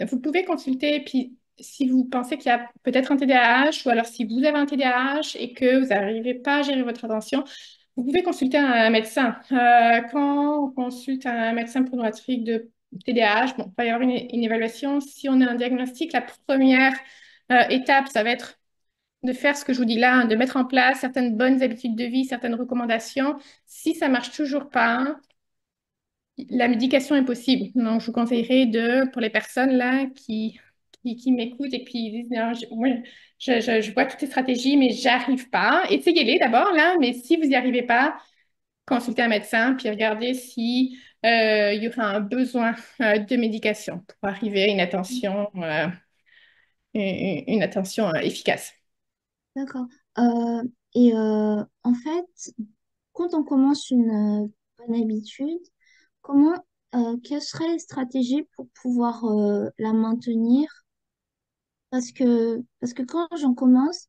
vous pouvez consulter. Puis si vous pensez qu'il y a peut-être un TDAH ou alors si vous avez un TDAH et que vous n'arrivez pas à gérer votre attention, vous pouvez consulter un médecin. Quand on consulte un médecin pour notre diagnostic de TDAH, bon, il va y avoir une évaluation. Si on a un diagnostic, la première étape, ça va être de faire ce que je vous dis là, hein, de mettre en place certaines bonnes habitudes de vie, certaines recommandations. Si ça marche toujours pas, la médication est possible. Donc, je vous conseillerais pour les personnes là qui m'écoutent et qui disent, non, je vois toutes ces stratégies, mais j'arrive pas. Essayez-les d'abord là, mais si vous n'y arrivez pas, consulter un médecin, puis regarder si il y aura un besoin de médication pour arriver à une attention efficace. D'accord. Euh, et en fait, quand on commence une bonne habitude, quelles seraient les stratégies pour pouvoir la maintenir? Parce que quand j'en commence,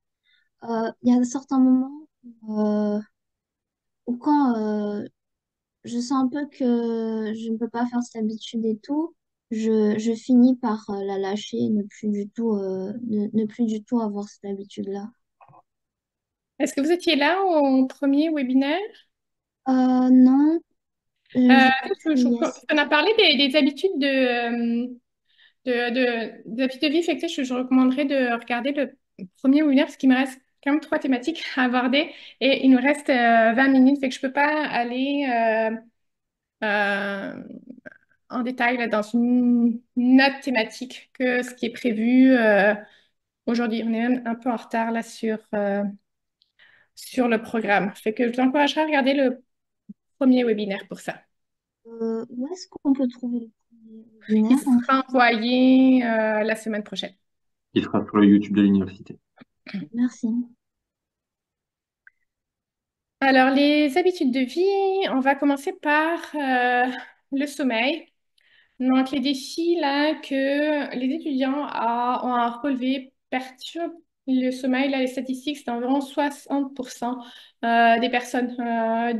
il y a certains moments où quand je sens un peu que je ne peux pas faire cette habitude et tout, je finis par la lâcher et ne plus du tout avoir cette habitude-là. Est-ce que vous étiez là au premier webinaire? Non, Euh, j'ai pas pu y on a assister. parlé des habitudes des habitudes de vie, fait que je recommanderais de regarder le premier webinaire parce qu'il me reste quand même trois thématiques à aborder et il nous reste 20 minutes, fait que je peux pas aller euh, en détail là, dans une autre thématique que ce qui est prévu aujourd'hui. On est même un peu en retard là sur le programme. Fait que je vous encouragerais à regarder le premier webinaire pour ça. Où est-ce qu'on peut trouver le premier Il webinaire? sera envoyé la semaine prochaine. Il sera sur le YouTube de l'université. Merci. Alors, les habitudes de vie, on va commencer par le sommeil. Donc, les défis là que les étudiants ont à relever perturbent le sommeil. Là, les statistiques, c'est environ 60% des personnes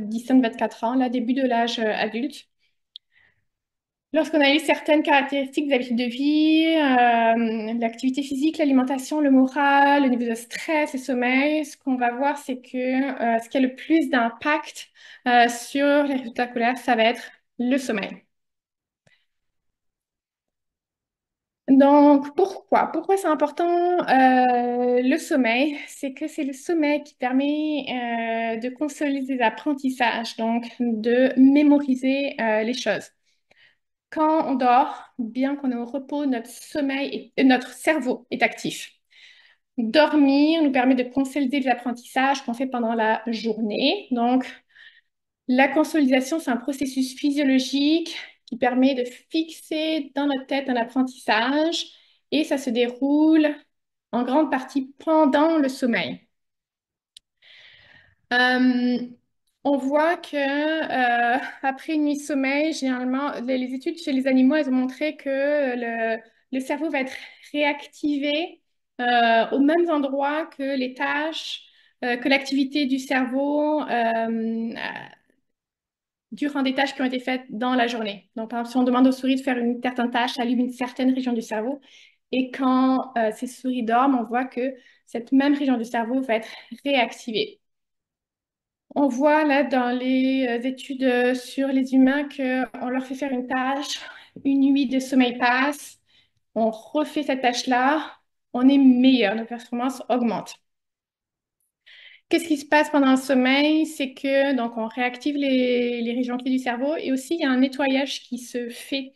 17-24 ans, là, début de l'âge adulte. Lorsqu'on a eu certaines caractéristiques des habitudes de vie, l'activité physique, l'alimentation, le moral, le niveau de stress, le sommeil, ce qu'on va voir, c'est que ce qui a le plus d'impact sur les résultats scolaires, ça va être le sommeil. Donc, pourquoi? Pourquoi c'est important le sommeil? C'est que c'est le sommeil qui permet de consolider les apprentissages, donc de mémoriser les choses. Quand on dort, bien qu'on est au repos, notre cerveau est actif. Dormir nous permet de consolider les apprentissages qu'on fait pendant la journée. Donc, la consolidation, c'est un processus physiologique qui permet de fixer dans notre tête un apprentissage et ça se déroule en grande partie pendant le sommeil. Euh, on voit que après une nuit de sommeil, généralement, les études chez les animaux, elles ont montré que le cerveau va être réactivé aux mêmes endroits que les tâches, que l'activité du cerveau durant des tâches qui ont été faites dans la journée. Donc, par exemple, si on demande aux souris de faire une certaine tâche, ça allume une certaine région du cerveau. Et quand ces souris dorment, on voit que cette même région du cerveau va être réactivée. On voit là dans les études sur les humains qu'on leur fait faire une tâche, une nuit de sommeil passe, on refait cette tâche-là, on est meilleur, nos performances augmentent. Qu'est-ce qui se passe pendant le sommeil? C'est que donc on réactive les régions clés du cerveau et aussi il y a un nettoyage qui se fait.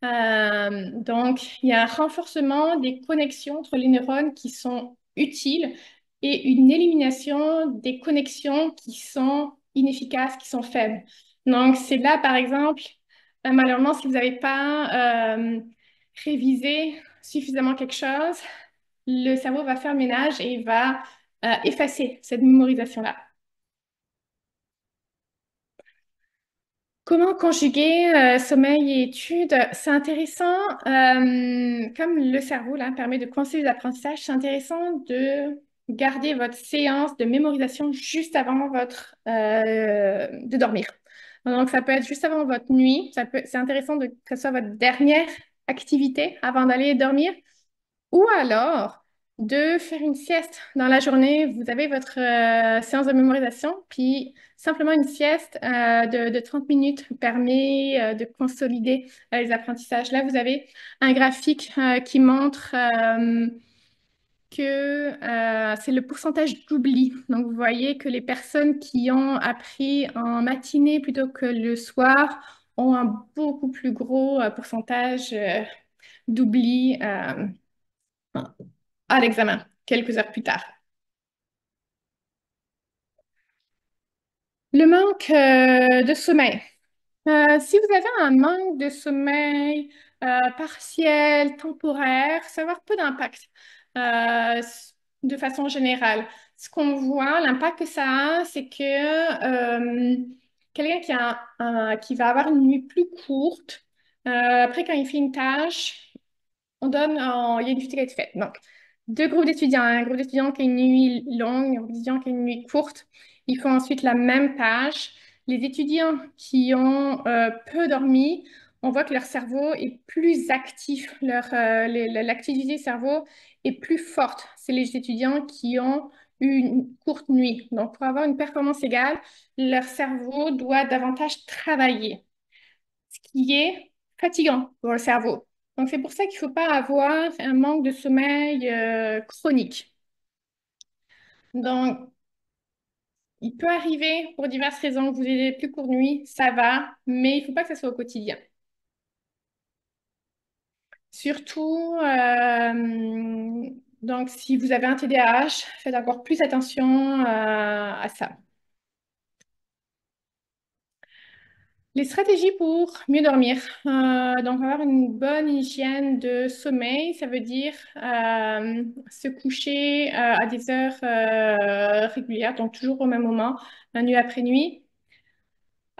Donc il y a un renforcement des connexions entre les neurones qui sont utiles et une élimination des connexions qui sont inefficaces, qui sont faibles. Donc c'est là par exemple, malheureusement si vous n'avez pas révisé suffisamment quelque chose, le cerveau va faire le ménage et il va effacer cette mémorisation-là. Comment conjuguer sommeil et études? C'est intéressant, comme le cerveau là, permet de conseiller l'apprentissage, c'est intéressant de garder votre séance de mémorisation juste avant de dormir. Donc, ça peut être juste avant votre nuit. C'est intéressant que ce soit votre dernière activité avant d'aller dormir. Ou alors, de faire une sieste dans la journée. Vous avez votre séance de mémorisation, puis simplement une sieste de 30 minutes permet de consolider les apprentissages. Là, vous avez un graphique qui montre que c'est le pourcentage d'oubli. Donc, vous voyez que les personnes qui ont appris en matinée plutôt que le soir ont un beaucoup plus gros pourcentage d'oubli à l'examen, quelques heures plus tard. Le manque de sommeil. Si vous avez un manque de sommeil partiel, temporaire, ça va avoir peu d'impact de façon générale. Ce qu'on voit, l'impact que ça a, c'est que quelqu'un qui va avoir une nuit plus courte, après quand il fait une tâche, il y a une difficulté à être faite. Donc, deux groupes d'étudiants, un groupe d'étudiants qui a une nuit longue, un groupe d'étudiants qui a une nuit courte. Ils font ensuite la même tâche. Les étudiants qui ont peu dormi, on voit que leur cerveau est plus actif, l'activité du cerveau est plus forte. C'est les étudiants qui ont une courte nuit. Donc, pour avoir une performance égale, leur cerveau doit davantage travailler, ce qui est fatigant pour le cerveau. Donc, c'est pour ça qu'il ne faut pas avoir un manque de sommeil chronique. Donc, il peut arriver pour diverses raisons que vous ayez des plus courtes nuits, ça va, mais il ne faut pas que ça soit au quotidien. Surtout, donc, si vous avez un TDAH, faites encore plus attention à ça. Les stratégies pour mieux dormir. Donc, avoir une bonne hygiène de sommeil, ça veut dire se coucher à des heures régulières, donc toujours au même moment, nuit après nuit.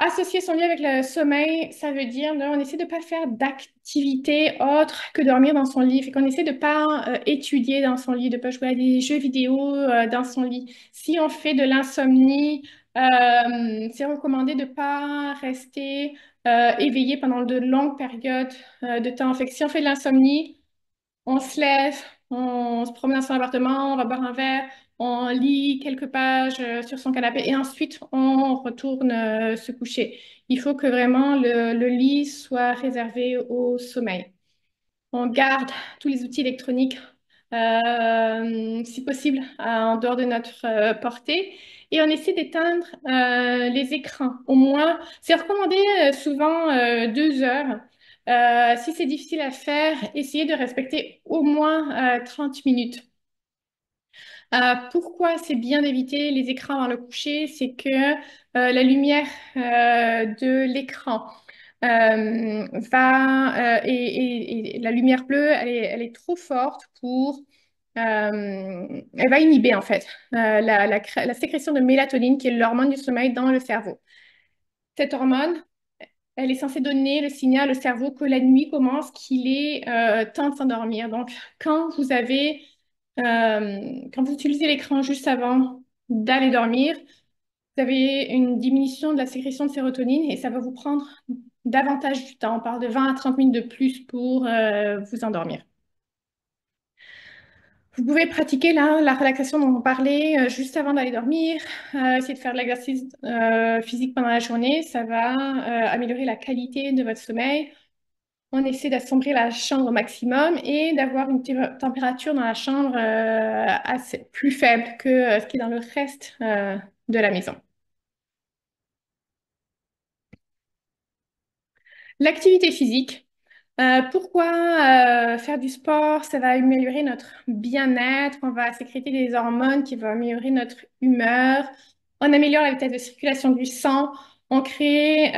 Associer son lit avec le sommeil, ça veut dire on essaie de ne pas faire d'activité autre que dormir dans son lit. Fait qu'on essaie de ne pas étudier dans son lit, de ne pas jouer à des jeux vidéo dans son lit. Si on fait de l'insomnie, c'est recommandé de ne pas rester éveillé pendant de longues périodes de temps. Fait que si on fait de l'insomnie, on se lève, on se promène dans son appartement, on va boire un verre, on lit quelques pages sur son canapé et ensuite on retourne se coucher. Il faut que vraiment le lit soit réservé au sommeil. On garde tous les outils électroniques, si possible, en dehors de notre portée. Et on essaie d'éteindre les écrans. Au moins, c'est recommandé souvent 2 heures. Si c'est difficile à faire, essayez de respecter au moins 30 minutes. Pourquoi c'est bien d'éviter les écrans avant le coucher? C'est que la lumière de l'écran et la lumière bleue, elle est trop forte elle va inhiber en fait la sécrétion de mélatonine qui est l'hormone du sommeil dans le cerveau. Cette hormone, elle est censée donner le signal au cerveau que la nuit commence, qu'il est temps de s'endormir. Donc, quand vous utilisez l'écran juste avant d'aller dormir, vous avez une diminution de la sécrétion de sérotonine et ça va vous prendre davantage du temps. On parle de 20 à 30 minutes de plus pour vous endormir. Vous pouvez pratiquer la relaxation dont on parlait juste avant d'aller dormir, essayer de faire de l'exercice physique pendant la journée. Ça va améliorer la qualité de votre sommeil. On essaie d'assombrir la chambre au maximum et d'avoir une température dans la chambre plus faible que ce qui est dans le reste de la maison. L'activité physique. Pourquoi faire du sport? Ça va améliorer notre bien-être, on va sécréter des hormones qui vont améliorer notre humeur, on améliore la vitesse de circulation du sang, on crée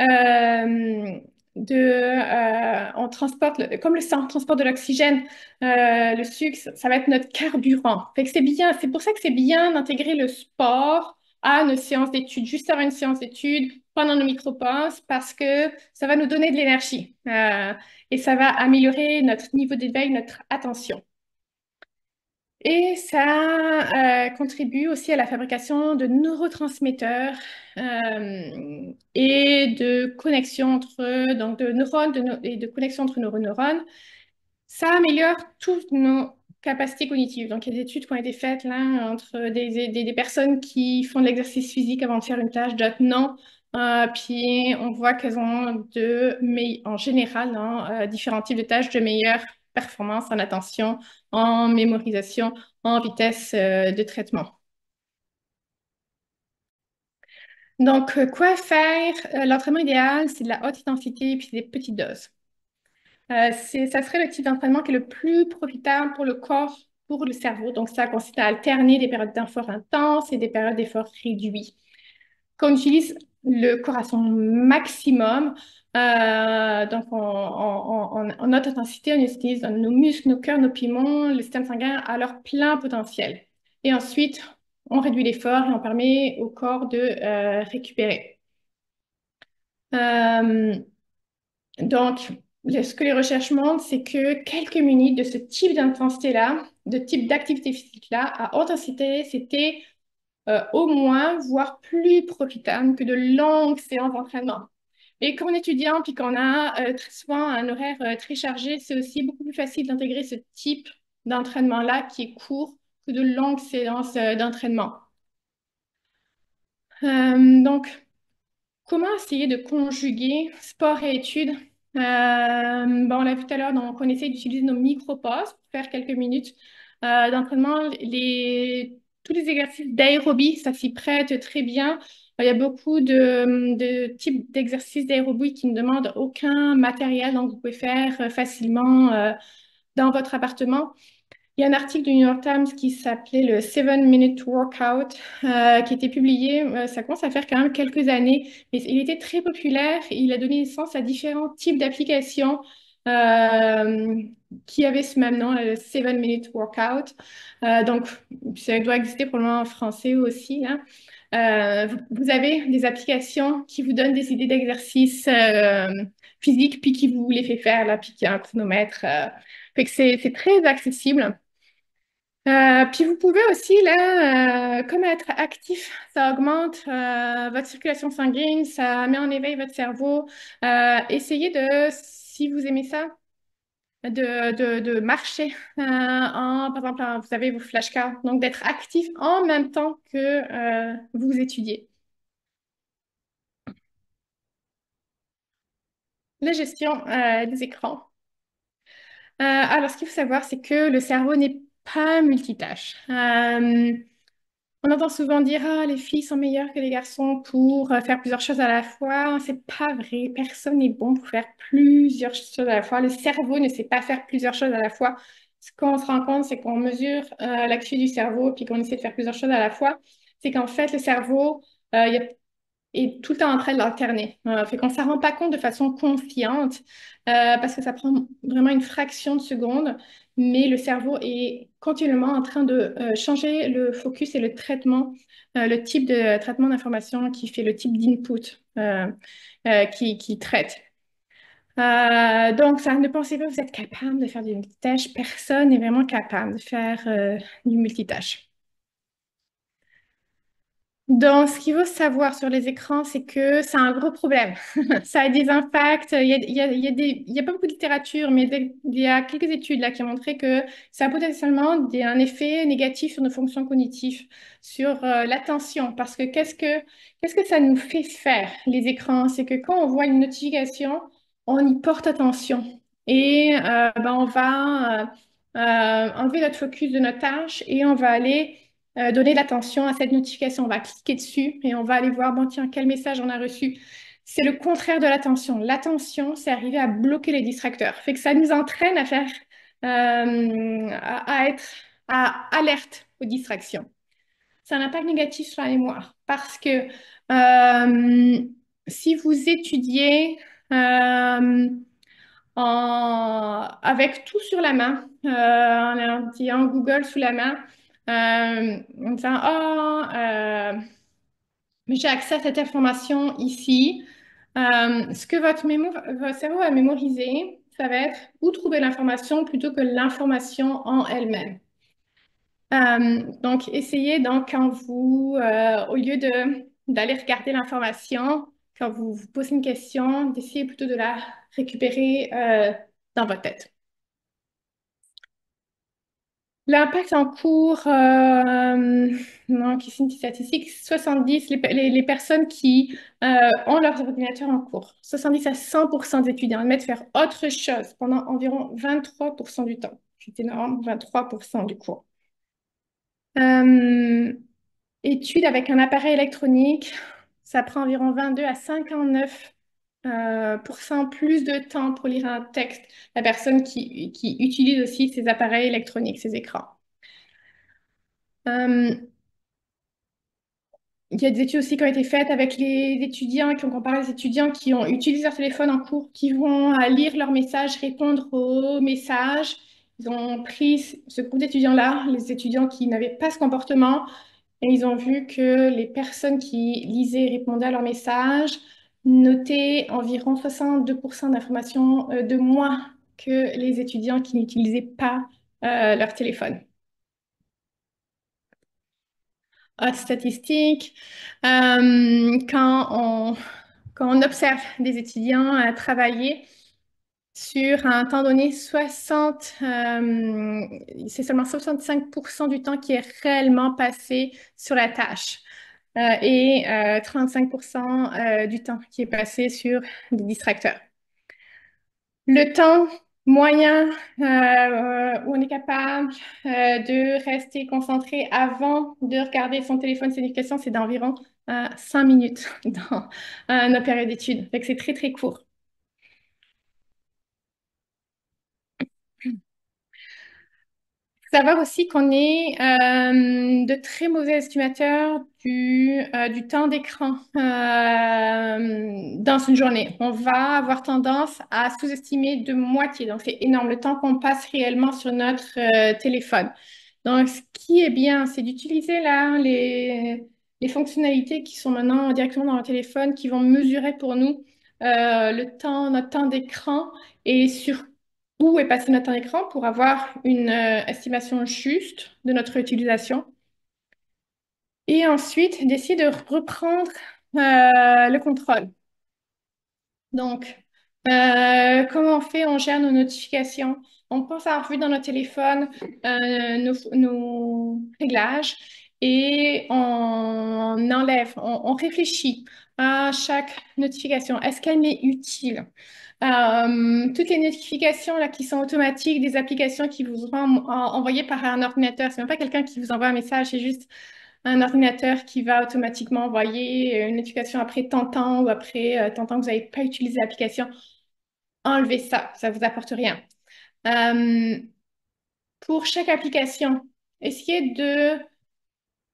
on transporte, comme le sang transporte de l'oxygène, le sucre, ça va être notre carburant. Fait que c'est bien, c'est pour ça que c'est bien d'intégrer le sport à nos séances d'études, juste avant une séance d'études, pendant nos micro-pauses, parce que ça va nous donner de l'énergie et ça va améliorer notre niveau d'éveil, notre attention. Et ça contribue aussi à la fabrication de neurotransmetteurs et de connexions donc de neurones et de connexions entre nos neurones. Ça améliore toutes nos capacités cognitives. Donc, il y a des études qui ont été faites là, entre des personnes qui font de l'exercice physique avant de faire une tâche, d'autres non. Puis, on voit qu'elles ont en général, différents types de tâches de meilleure performance en attention, en mémorisation, en vitesse de traitement. Donc, quoi faire? L'entraînement idéal, c'est de la haute intensité puis des petites doses. Ça serait le type d'entraînement qui est le plus profitable pour le corps, pour le cerveau. Donc, ça consiste à alterner des périodes d'effort intenses et des périodes d'effort réduits. Quand on utilise le corps à son maximum, donc en haute intensité, on utilise nos muscles, nos cœurs, nos poumons, le système sanguin à leur plein potentiel. Et ensuite, on réduit l'effort et on permet au corps de récupérer. Euh, donc, ce que les recherches montrent, c'est que quelques minutes de ce type d'intensité-là, de type d'activité physique-là, à haute intensité, c'était au moins, voire plus profitable que de longues séances d'entraînement. Et quand on est étudiant, puis qu'on a très souvent un horaire très chargé, c'est aussi beaucoup plus facile d'intégrer ce type d'entraînement-là qui est court que de longues séances d'entraînement. Donc, comment essayer de conjuguer sport et études? Bon, on l'a vu tout à l'heure, donc on essaie d'utiliser nos micro-pauses pour faire quelques minutes d'entraînement. Tous les exercices d'aérobie, ça s'y prête très bien. Il y a beaucoup de types d'exercices d'aérobie qui ne demandent aucun matériel, donc vous pouvez faire facilement dans votre appartement. Il y a un article du New York Times qui s'appelait le 7-Minute Workout, qui était publié, ça commence à faire quand même quelques années, mais il était très populaire et il a donné naissance à différents types d'applications euh, qui avaient ce même nom, le 7-Minute Workout. Donc, ça doit exister probablement en français aussi, là. Vous avez des applications qui vous donnent des idées d'exercices physiques, puis qui vous les fait faire, là, puis qui a un chronomètre. Fait que c'est très accessible. Puis vous pouvez aussi, là, comme être actif, ça augmente votre circulation sanguine, ça met en éveil votre cerveau. Essayez de, si vous aimez ça, de marcher par exemple, vous avez vos flashcards, donc d'être actif en même temps que vous étudiez. La gestion des écrans. Alors, ce qu'il faut savoir, c'est que le cerveau n'est pas multitâche. On entend souvent dire, ah, les filles sont meilleures que les garçons pour faire plusieurs choses à la fois. C'est pas vrai. Personne n'est bon pour faire plusieurs choses à la fois. Le cerveau ne sait pas faire plusieurs choses à la fois. Ce qu'on se rend compte, c'est qu'on mesure l'activité du cerveau puis qu'on essaie de faire plusieurs choses à la fois. C'est qu'en fait, le cerveau, il y a est tout le temps en train de l'alterner. Fait qu'on ne s'en rend pas compte de façon consciente parce que ça prend vraiment une fraction de seconde, mais le cerveau est continuellement en train de changer le focus et le traitement, le type de traitement d'information qui fait le type d'input qui traite. Donc, ça, ne pensez pas que vous êtes capable de faire du multitâche. Personne n'est vraiment capable de faire du multitâche. Donc, ce qu'il faut savoir sur les écrans, c'est que c'est un gros problème. Ça a des impacts. Il y a pas beaucoup de littérature, mais il y a quelques études là qui ont montré que ça a potentiellement un effet négatif sur nos fonctions cognitives, sur l'attention. Parce que qu'est-ce que ça nous fait faire, les écrans? C'est que quand on voit une notification, on y porte attention. Et ben, on va enlever notre focus de notre tâche et on va aller donner l'attention à cette notification. On va cliquer dessus et on va aller voir, bon, tiens, quel message on a reçu. C'est le contraire de l'attention. L'attention, c'est arriver à bloquer les distracteurs. Fait que ça nous entraîne à faire, à être alerte aux distractions. C'est un impact négatif sur la mémoire parce que si vous étudiez avec tout sur la main, en ayant Google sous la main, en disant, ah, mais j'ai accès à cette information ici. Ce que votre cerveau va mémoriser, ça va être où trouver l'information plutôt que l'information en elle-même. Donc, essayez donc quand au lieu d'aller regarder l'information, quand vous vous posez une question, d'essayer plutôt de la récupérer dans votre tête. L'impact en cours, donc ici une petite statistique, 70, les personnes qui ont leurs ordinateurs en cours, 70 à 100% des étudiants admettent faire autre chose pendant environ 23% du temps. C'est énorme, 23% du cours. Études avec un appareil électronique, ça prend environ 22 à 59 plus de temps pour lire un texte. La personne qui utilise aussi ces appareils électroniques, ces écrans. Euh, il y a des études aussi qui ont été faites avec les étudiants, qui ont comparé les étudiants qui ont utilisé leur téléphone en cours, qui vont lire leurs messages, répondre aux messages. Ils ont pris ce groupe d'étudiants-là, les étudiants qui n'avaient pas ce comportement, et ils ont vu que les personnes qui lisaient et répondaient à leurs messages notaient environ 62% d'informations de moins que les étudiants qui n'utilisaient pas leur téléphone. Autre statistique, quand on observe des étudiants travailler sur un temps donné, c'est seulement 65% du temps qui est réellement passé sur la tâche et 35% du temps qui est passé sur des distracteurs. Le temps moyen où on est capable de rester concentré avant de regarder son téléphone, ses notifications, c'est d'environ 5 minutes dans nos périodes d'études. Donc, c'est très, très court. Savoir aussi qu'on est de très mauvais estimateurs du temps d'écran dans une journée. On va avoir tendance à sous-estimer de moitié. Donc, c'est énorme le temps qu'on passe réellement sur notre téléphone. Donc, ce qui est bien, c'est d'utiliser là les fonctionnalités qui sont maintenant directement dans le téléphone, qui vont mesurer pour nous notre temps d'écran et sur où est passé notre temps d'écran pour avoir une estimation juste de notre utilisation. Et ensuite, d'essayer de reprendre le contrôle. Donc, comment on fait? On gère nos notifications. On pense avoir vu dans notre téléphone nos réglages et on enlève, on réfléchit à chaque notification. Est-ce qu'elle m'est utile? Toutes les notifications là, qui sont automatiques, des applications qui vous sont envoyées par un ordinateur, c'est même pas quelqu'un qui vous envoie un message, c'est juste un ordinateur qui va automatiquement envoyer une notification après tant de temps ou après tant de temps que vous n'avez pas utilisé l'application. Enlevez ça, ça vous apporte rien. Euh, pour chaque application, essayez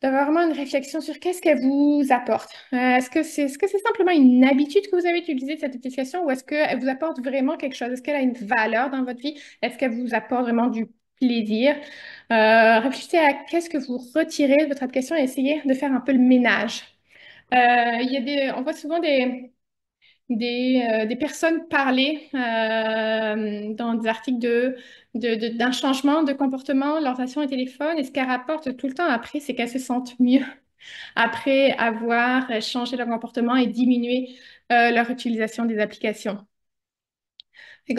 d'avoir vraiment une réflexion sur qu'est-ce qu'elle vous apporte. Est-ce que c'est simplement une habitude que vous avez utilisée de cette application ou est-ce qu'elle vous apporte vraiment quelque chose? Est-ce qu'elle a une valeur dans votre vie? Est-ce qu'elle vous apporte vraiment du plaisir? Réfléchissez à qu'est-ce que vous retirez de votre application et essayez de faire un peu le ménage. On voit souvent des personnes parler dans des articles d'un changement de comportement, leur relation au téléphone, et ce qu'elles rapportent tout le temps après, c'est qu'elles se sentent mieux après avoir changé leur comportement et diminué leur utilisation des applications. Et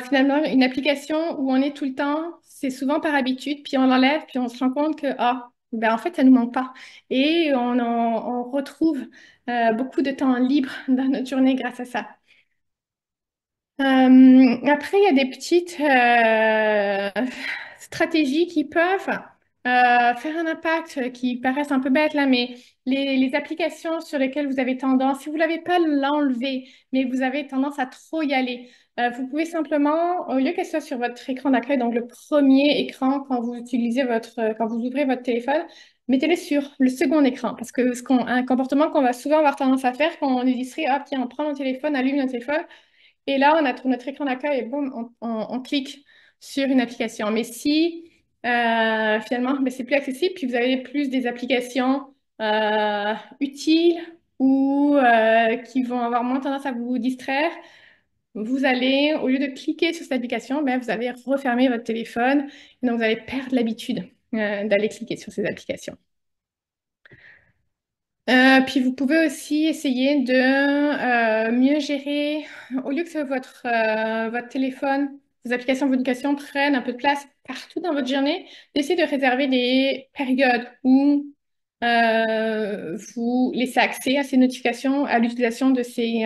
finalement, une application où on est tout le temps, c'est souvent par habitude, puis on l'enlève, puis on se rend compte que, ben en fait, ça ne nous manque pas. Et on retrouve beaucoup de temps libre dans notre journée grâce à ça. Après, il y a des petites stratégies qui peuvent faire un impact qui paraissent un peu bêtes là, mais les applications sur lesquelles vous avez tendance, si vous ne l'avez pas l'enlever, mais vous avez tendance à trop y aller, vous pouvez simplement, au lieu qu'elle soit sur votre écran d'accueil, donc le premier écran quand vous quand vous ouvrez votre téléphone, mettez-les sur le second écran, parce que un comportement qu'on va souvent avoir tendance à faire quand on est distrait, hop, tiens, on prend notre téléphone, allume notre téléphone. Et là, on a notre écran d'accueil et boum, on clique sur une application. Mais si finalement, ben, c'est plus accessible, puis vous avez plus des applications utiles ou qui vont avoir moins tendance à vous distraire, vous allez, au lieu de cliquer sur cette application, ben, vous allez refermer votre téléphone. Et donc, vous allez perdre l'habitude d'aller cliquer sur ces applications. Puis vous pouvez aussi essayer de mieux gérer, au lieu que votre téléphone, vos applications de communication prennent un peu de place partout dans votre journée, d'essayer de réserver des périodes où vous laissez accès à ces notifications, à l'utilisation de ces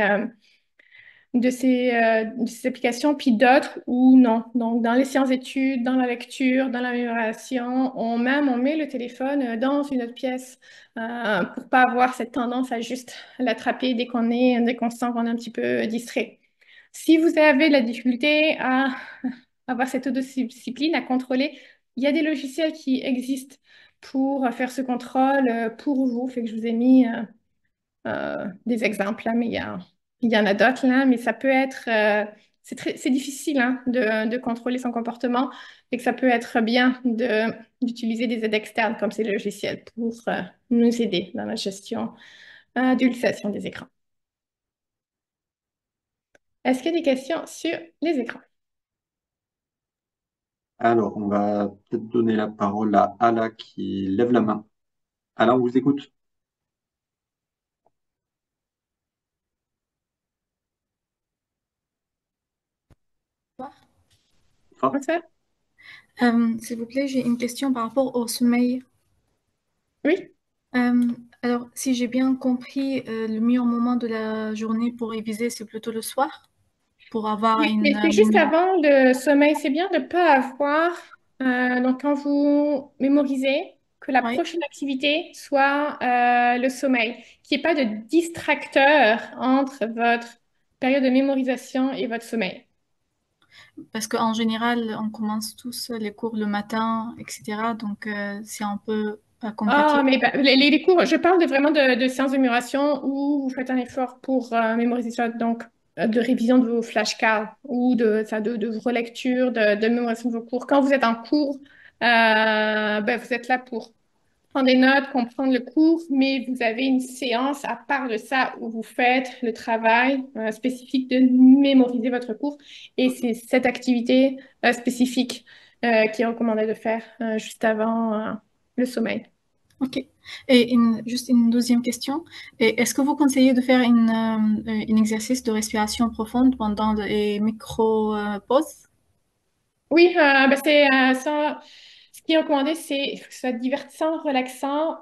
applications, puis d'autres où non. Donc, dans les sciences d'études, dans la lecture, dans l'amélioration, on met le téléphone dans une autre pièce pour pas avoir cette tendance à juste l'attraper dès qu'on sent qu'on est un petit peu distrait. Si vous avez de la difficulté à avoir cette autodiscipline, à contrôler, il y a des logiciels qui existent pour faire ce contrôle pour vous. Fait que je vous ai mis des exemples là, mais il y en a d'autres là, mais ça peut être, c'est difficile hein, de contrôler son comportement et que ça peut être bien d'utiliser des aides externes comme ces logiciels pour nous aider dans la gestion de l'utilisation des écrans. Est-ce qu'il y a des questions sur les écrans? Alors, on va peut-être donner la parole à Ala qui lève la main. Ala, on vous écoute. Enfin, Ça? S'il vous plaît, j'ai une question par rapport au sommeil. Oui. Euh, alors, si j'ai bien compris, le meilleur moment de la journée pour réviser, c'est plutôt le soir, pour avoir Oui, une mais c'est juste mémoire. avant le sommeil. C'est bien de ne pas avoir, donc quand vous mémorisez, que la Oui, prochaine activité soit le sommeil, qu'il n'y ait pas de distracteur entre votre période de mémorisation et votre sommeil. parce qu'en général, on commence tous les cours le matin, etc. Donc, c'est un peu Ah, compliqué. mais bah, les cours, je parle vraiment de séances de mémorisation où vous faites un effort pour mémoriser ça, donc de révision de vos flashcards ou de relecture, de mémorisation de vos cours. Quand vous êtes en cours, ben, vous êtes là pour prendre des notes, comprendre le cours, mais vous avez une séance à part de ça où vous faites le travail spécifique de mémoriser votre cours. Et c'est cette activité spécifique qui est recommandée de faire juste avant le sommeil. Ok. Et juste une deuxième question. Est-ce que vous conseillez de faire un exercice de respiration profonde pendant les micro-pauses? Oui, ben c'est ça. Ce qui est recommandé, c'est que ce soit divertissant, relaxant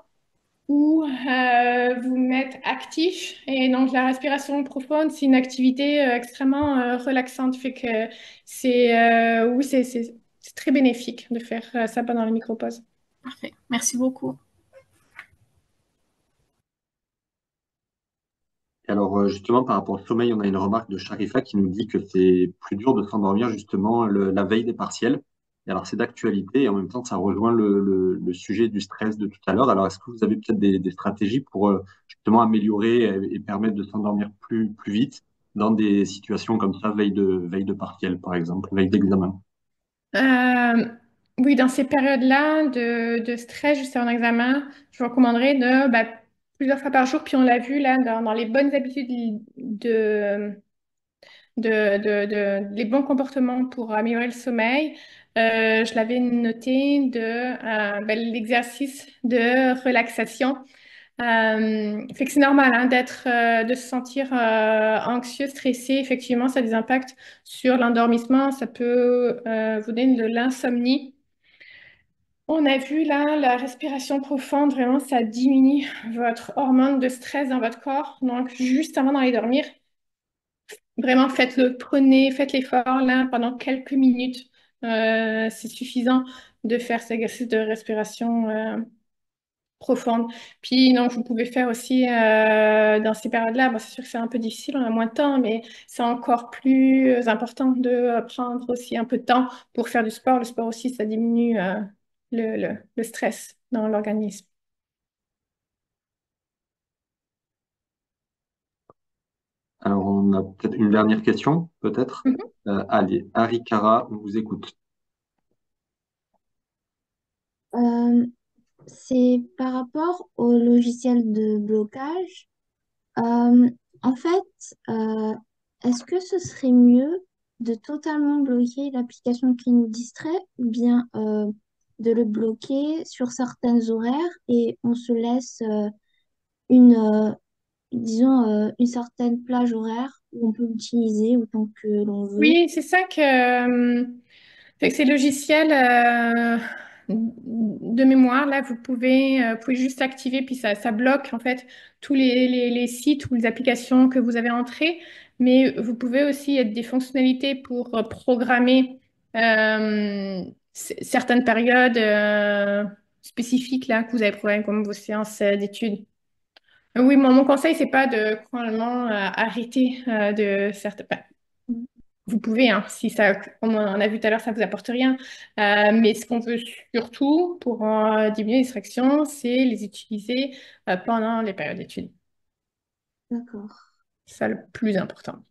ou vous mettre actif. Et donc, la respiration profonde, c'est une activité extrêmement relaxante. Fait que oui, c'est très bénéfique de faire ça pendant les micro-pauses. Parfait. Merci beaucoup. et alors, justement, par rapport au sommeil, on a une remarque de Sharifa qui nous dit que c'est plus dur de s'endormir justement la veille des partiels. Et alors, c'est d'actualité et en même temps, ça rejoint le sujet du stress de tout à l'heure. Alors, est-ce que vous avez peut-être des stratégies pour justement améliorer et permettre de s'endormir plus vite dans des situations comme ça, veille de partiel, par exemple, veille d'examen? Euh, oui, dans ces périodes-là de stress juste avant l'examen, je vous recommanderais plusieurs fois par jour, puis on l'a vu là, dans les bonnes habitudes les bons comportements pour améliorer le sommeil. Je l'avais noté l'exercice de relaxation. Fait que c'est normal hein, de se sentir anxieux, stressé. Effectivement, ça a des impacts sur l'endormissement. Ça peut vous donner de l'insomnie. On a vu là la respiration profonde, vraiment, ça diminue votre hormone de stress dans votre corps. Donc, juste avant d'aller dormir, vraiment, faites l'effort là pendant quelques minutes. C'est suffisant de faire cet exercice de respiration profonde. Puis, donc, vous pouvez faire aussi dans ces périodes-là, bon, c'est sûr que c'est un peu difficile, on a moins de temps, mais c'est encore plus important de prendre aussi un peu de temps pour faire du sport. Le sport aussi, ça diminue le stress dans l'organisme. Alors, on a peut-être une dernière question, peut-être. Mhm. Allez, Harry Cara, on vous écoute. Euh, c'est par rapport au logiciel de blocage. Euh, en fait, est-ce que ce serait mieux de totalement bloquer l'application qui nous distrait ou bien de le bloquer sur certains horaires et on se laisse disons, une certaine plage horaire où on peut l'utiliser autant que l'on veut? Oui, c'est ça fait que ces logiciels de mémoire, là, vous pouvez juste activer, puis ça bloque en fait tous les sites ou les applications que vous avez entrées. Mais vous pouvez aussi il y a des fonctionnalités pour programmer certaines périodes spécifiques là, que vous avez programmées comme vos séances d'études. Oui, mon conseil, c'est pas de complètement arrêter de certaines. Vous pouvez, hein, si ça, comme on a vu tout à l'heure, ça vous apporte rien. Mais ce qu'on veut surtout pour diminuer les distractions, c'est les utiliser pendant les périodes d'études. D'accord. C'est ça le plus important.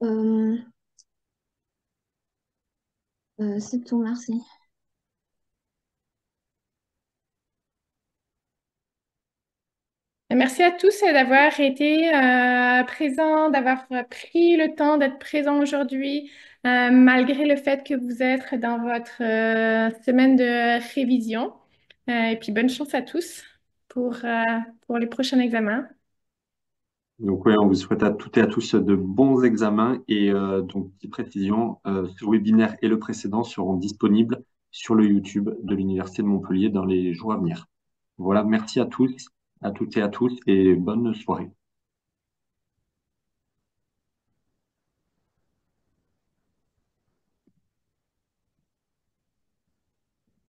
Euh, c'est tout, merci. Merci à tous d'avoir été présents, d'avoir pris le temps d'être présents aujourd'hui, malgré le fait que vous êtes dans votre semaine de révision. Et puis bonne chance à tous pour les prochains examens. Donc ouais, on vous souhaite à toutes et à tous de bons examens et donc petite précision, ce webinaire et le précédent seront disponibles sur le YouTube de l'Université de Montpellier dans les jours à venir. Voilà, merci à tous, à toutes et à tous et bonne soirée.